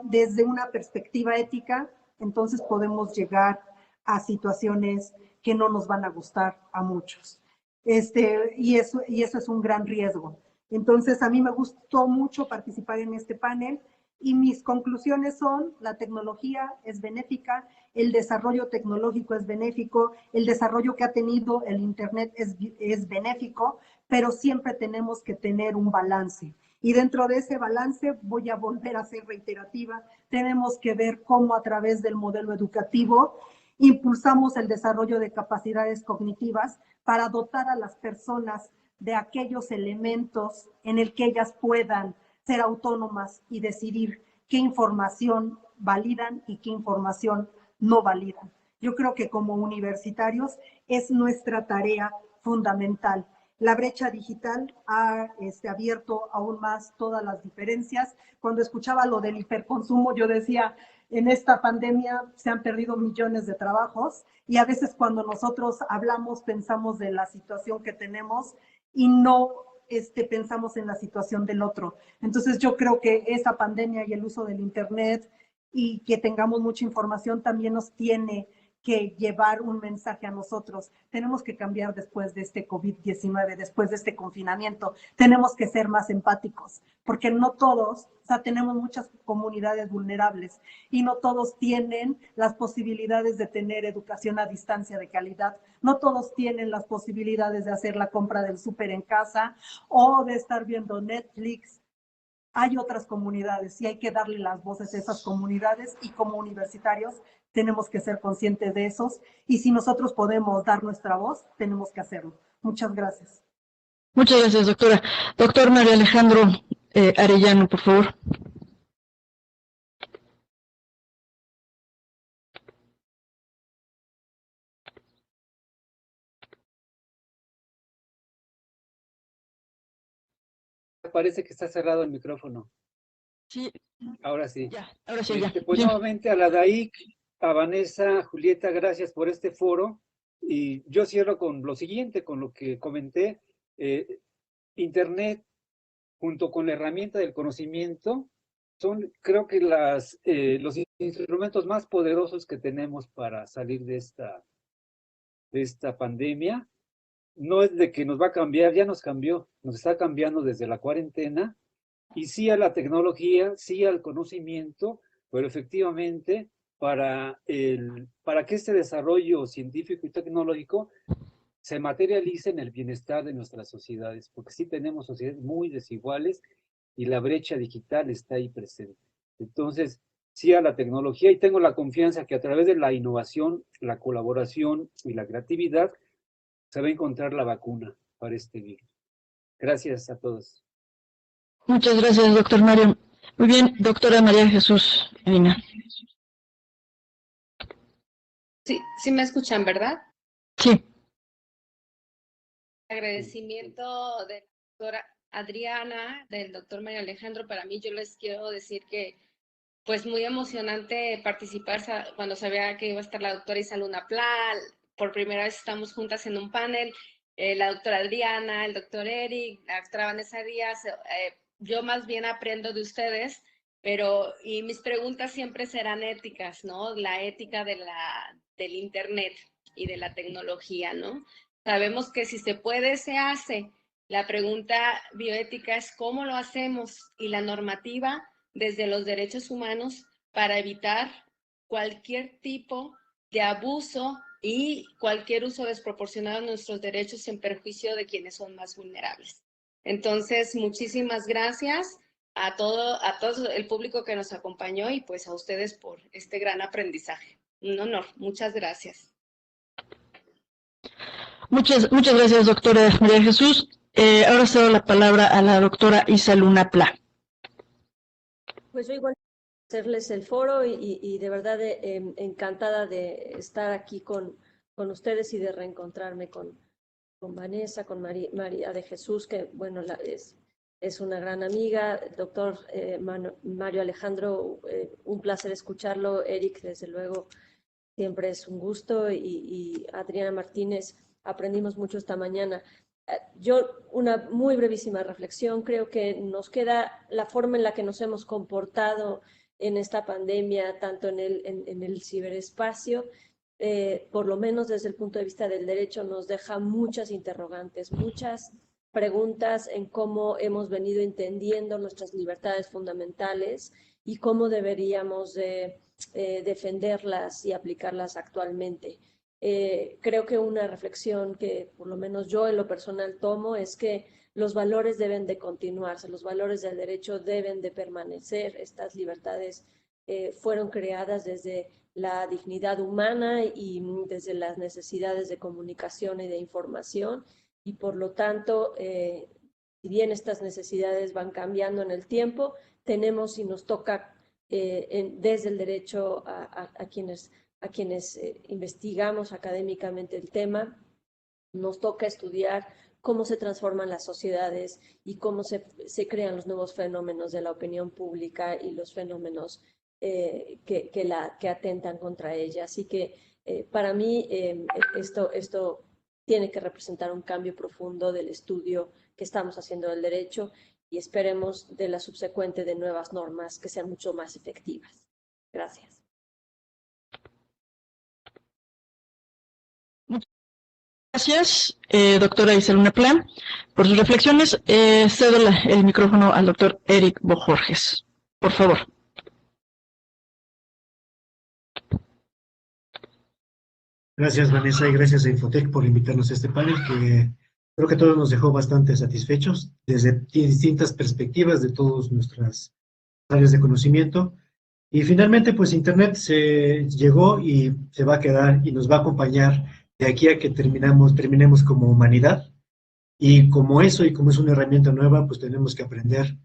desde una perspectiva ética, entonces podemos llegar a situaciones que no nos van a gustar a muchos. Y eso es un gran riesgo. Entonces, a mí me gustó mucho participar en este panel y mis conclusiones son, la tecnología es benéfica, el desarrollo tecnológico es benéfico, el desarrollo que ha tenido el Internet es benéfico, pero siempre tenemos que tener un balance. Y dentro de ese balance, voy a volver a ser reiterativa, tenemos que ver cómo a través del modelo educativo impulsamos el desarrollo de capacidades cognitivas para dotar a las personas de aquellos elementos en el que ellas puedan ser autónomas y decidir qué información validan y qué información no validan. Yo creo que como universitarios es nuestra tarea fundamental. La brecha digital ha abierto aún más todas las diferencias. Cuando escuchaba lo del hiperconsumo, yo decía, en esta pandemia se han perdido millones de trabajos y a veces cuando nosotros hablamos pensamos de la situación que tenemos y no pensamos en la situación del otro. Entonces yo creo que esa pandemia y el uso del Internet y que tengamos mucha información también nos tiene que llevar un mensaje a nosotros. Tenemos que cambiar después de este COVID-19, después de este confinamiento. Tenemos que ser más empáticos, porque no todos, o sea, tenemos muchas comunidades vulnerables y no todos tienen las posibilidades de tener educación a distancia de calidad. No todos tienen las posibilidades de hacer la compra del súper en casa o de estar viendo Netflix. Hay otras comunidades y hay que darle las voces a esas comunidades y como universitarios tenemos que ser conscientes de esos y si nosotros podemos dar nuestra voz, tenemos que hacerlo. Muchas gracias. Muchas gracias, doctora. Doctor Mario Alejandro Arellano, por favor. Parece que está cerrado el micrófono. Sí. Ahora sí. Ya, ahora sí, ya. Pues Sí. nuevamente a la DAIC, a Vanessa, Julieta, gracias por este foro. Y yo cierro con lo siguiente, con lo que comenté. Internet, junto con la herramienta del conocimiento, son creo que los instrumentos más poderosos que tenemos para salir de esta pandemia. No es de que nos va a cambiar, ya nos cambió, nos está cambiando desde la cuarentena, y sí a la tecnología, sí al conocimiento, pero efectivamente para que este desarrollo científico y tecnológico se materialice en el bienestar de nuestras sociedades, porque sí tenemos sociedades muy desiguales y la brecha digital está ahí presente. Entonces, sí a la tecnología y tengo la confianza que a través de la innovación, la colaboración y la creatividad se va a encontrar la vacuna para este virus. Gracias a todos. Muchas gracias, doctor Mario. Muy bien, doctora María Jesús Medina. Sí, sí me escuchan, ¿verdad? Sí. Agradecimiento de la doctora Adriana, del doctor Mario Alejandro. Para mí, yo les quiero decir que pues muy emocionante participar cuando sabía que iba a estar la doctora Isaluna Pla. Por primera vez estamos juntas en un panel, la doctora Adriana, el doctor Eric, la doctora Vanessa Díaz. Yo más bien aprendo de ustedes, y mis preguntas siempre serán éticas, ¿no? La ética del Internet y de la tecnología, ¿no? Sabemos que si se puede, se hace. La pregunta bioética es cómo lo hacemos, y la normativa desde los derechos humanos para evitar cualquier tipo de abuso y cualquier uso desproporcionado de nuestros derechos en perjuicio de quienes son más vulnerables. Entonces, muchísimas gracias a todo el público que nos acompañó y pues a ustedes por este gran aprendizaje. Un honor. Muchas gracias. Muchas gracias, doctora María Jesús. Ahora cedo la palabra a la doctora Isaluna Pla. Pues yo igual hacerles el foro y de verdad encantada de estar aquí con ustedes y de reencontrarme con Vanessa, con María de Jesús, que bueno, es una gran amiga. Doctor Mario Alejandro, un placer escucharlo. Eric, desde luego, siempre es un gusto. Y Adriana Martínez, aprendimos mucho esta mañana. Yo, una muy brevísima reflexión, creo que nos queda la forma en la que nos hemos comportado en esta pandemia, tanto en el ciberespacio, por lo menos desde el punto de vista del derecho, nos deja muchas interrogantes, muchas preguntas en cómo hemos venido entendiendo nuestras libertades fundamentales y cómo deberíamos defenderlas y aplicarlas actualmente. Creo que una reflexión que por lo menos yo en lo personal tomo es que los valores deben de continuarse, los valores del derecho deben de permanecer. Estas libertades fueron creadas desde la dignidad humana y desde las necesidades de comunicación y de información, y por lo tanto, si bien estas necesidades van cambiando en el tiempo, tenemos y nos toca desde el derecho a quienes investigamos académicamente el tema, nos toca estudiar cómo se transforman las sociedades y cómo se crean los nuevos fenómenos de la opinión pública y los fenómenos que atentan contra ella. Así que para mí esto tiene que representar un cambio profundo del estudio que estamos haciendo del derecho, y esperemos de la subsecuente de nuevas normas que sean mucho más efectivas. Gracias. Gracias, doctora Isaluna Pla, por sus reflexiones. Cedo el micrófono al doctor Eric Bojorges. Por favor. Gracias, Vanessa, y gracias a Infotec por invitarnos a este panel, que creo que todos nos dejó bastante satisfechos desde distintas perspectivas de todas nuestras áreas de conocimiento. Y finalmente, pues Internet se llegó y se va a quedar y nos va a acompañar de aquí a que terminemos como humanidad. Y como eso, y como es una herramienta nueva, pues tenemos que aprender a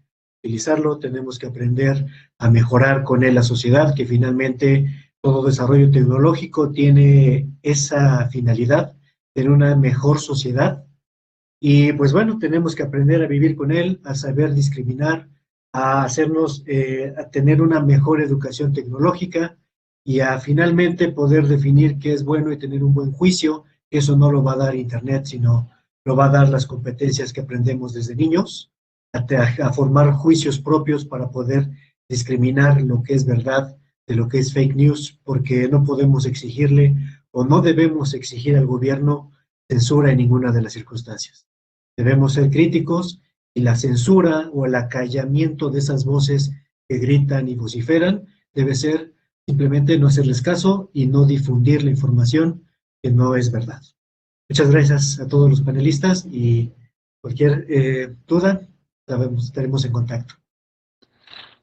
utilizarlo, tenemos que aprender a mejorar con él la sociedad, que finalmente todo desarrollo tecnológico tiene esa finalidad, tener una mejor sociedad. Y pues bueno, tenemos que aprender a vivir con él, a saber discriminar, a hacernos, a tener una mejor educación tecnológica y a finalmente poder definir qué es bueno y tener un buen juicio. Eso no lo va a dar Internet, sino lo va a dar las competencias que aprendemos desde niños, a formar juicios propios para poder discriminar lo que es verdad de lo que es fake news, porque no podemos exigirle o no debemos exigir al gobierno censura en ninguna de las circunstancias. Debemos ser críticos, y la censura o el acallamiento de esas voces que gritan y vociferan debe ser simplemente no hacerles caso y no difundir la información que no es verdad. Muchas gracias a todos los panelistas, y cualquier duda, estaremos en contacto.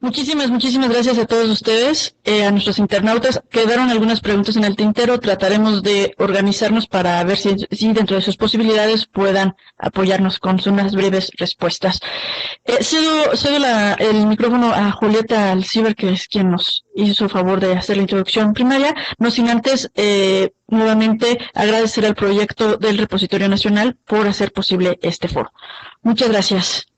Muchísimas gracias a todos ustedes, a nuestros internautas. Quedaron algunas preguntas en el tintero. Trataremos de organizarnos para ver si dentro de sus posibilidades puedan apoyarnos con unas breves respuestas. Cedo el micrófono a Julieta Alciber, que es quien nos hizo favor de hacer la introducción primaria, no sin antes nuevamente agradecer al proyecto del Repositorio Nacional por hacer posible este foro. Muchas gracias.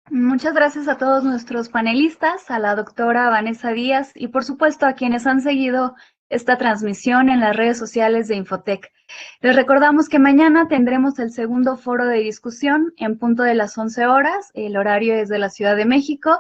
Muchas gracias a todos nuestros panelistas, a la doctora Vanessa Díaz y por supuesto a quienes han seguido esta transmisión en las redes sociales de Infotec. Les recordamos que mañana tendremos el segundo foro de discusión en punto de las 11 horas, el horario es de la Ciudad de México.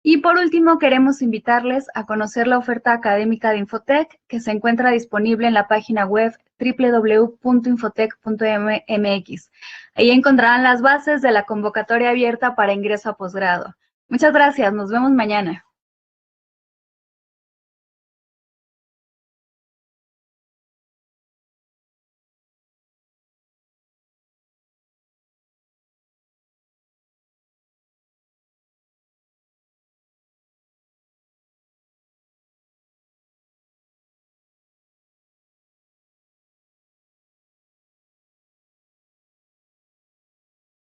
Y por último, queremos invitarles a conocer la oferta académica de Infotec, que se encuentra disponible en la página web www.infotec.mx. Ahí encontrarán las bases de la convocatoria abierta para ingreso a posgrado. Muchas gracias, nos vemos mañana.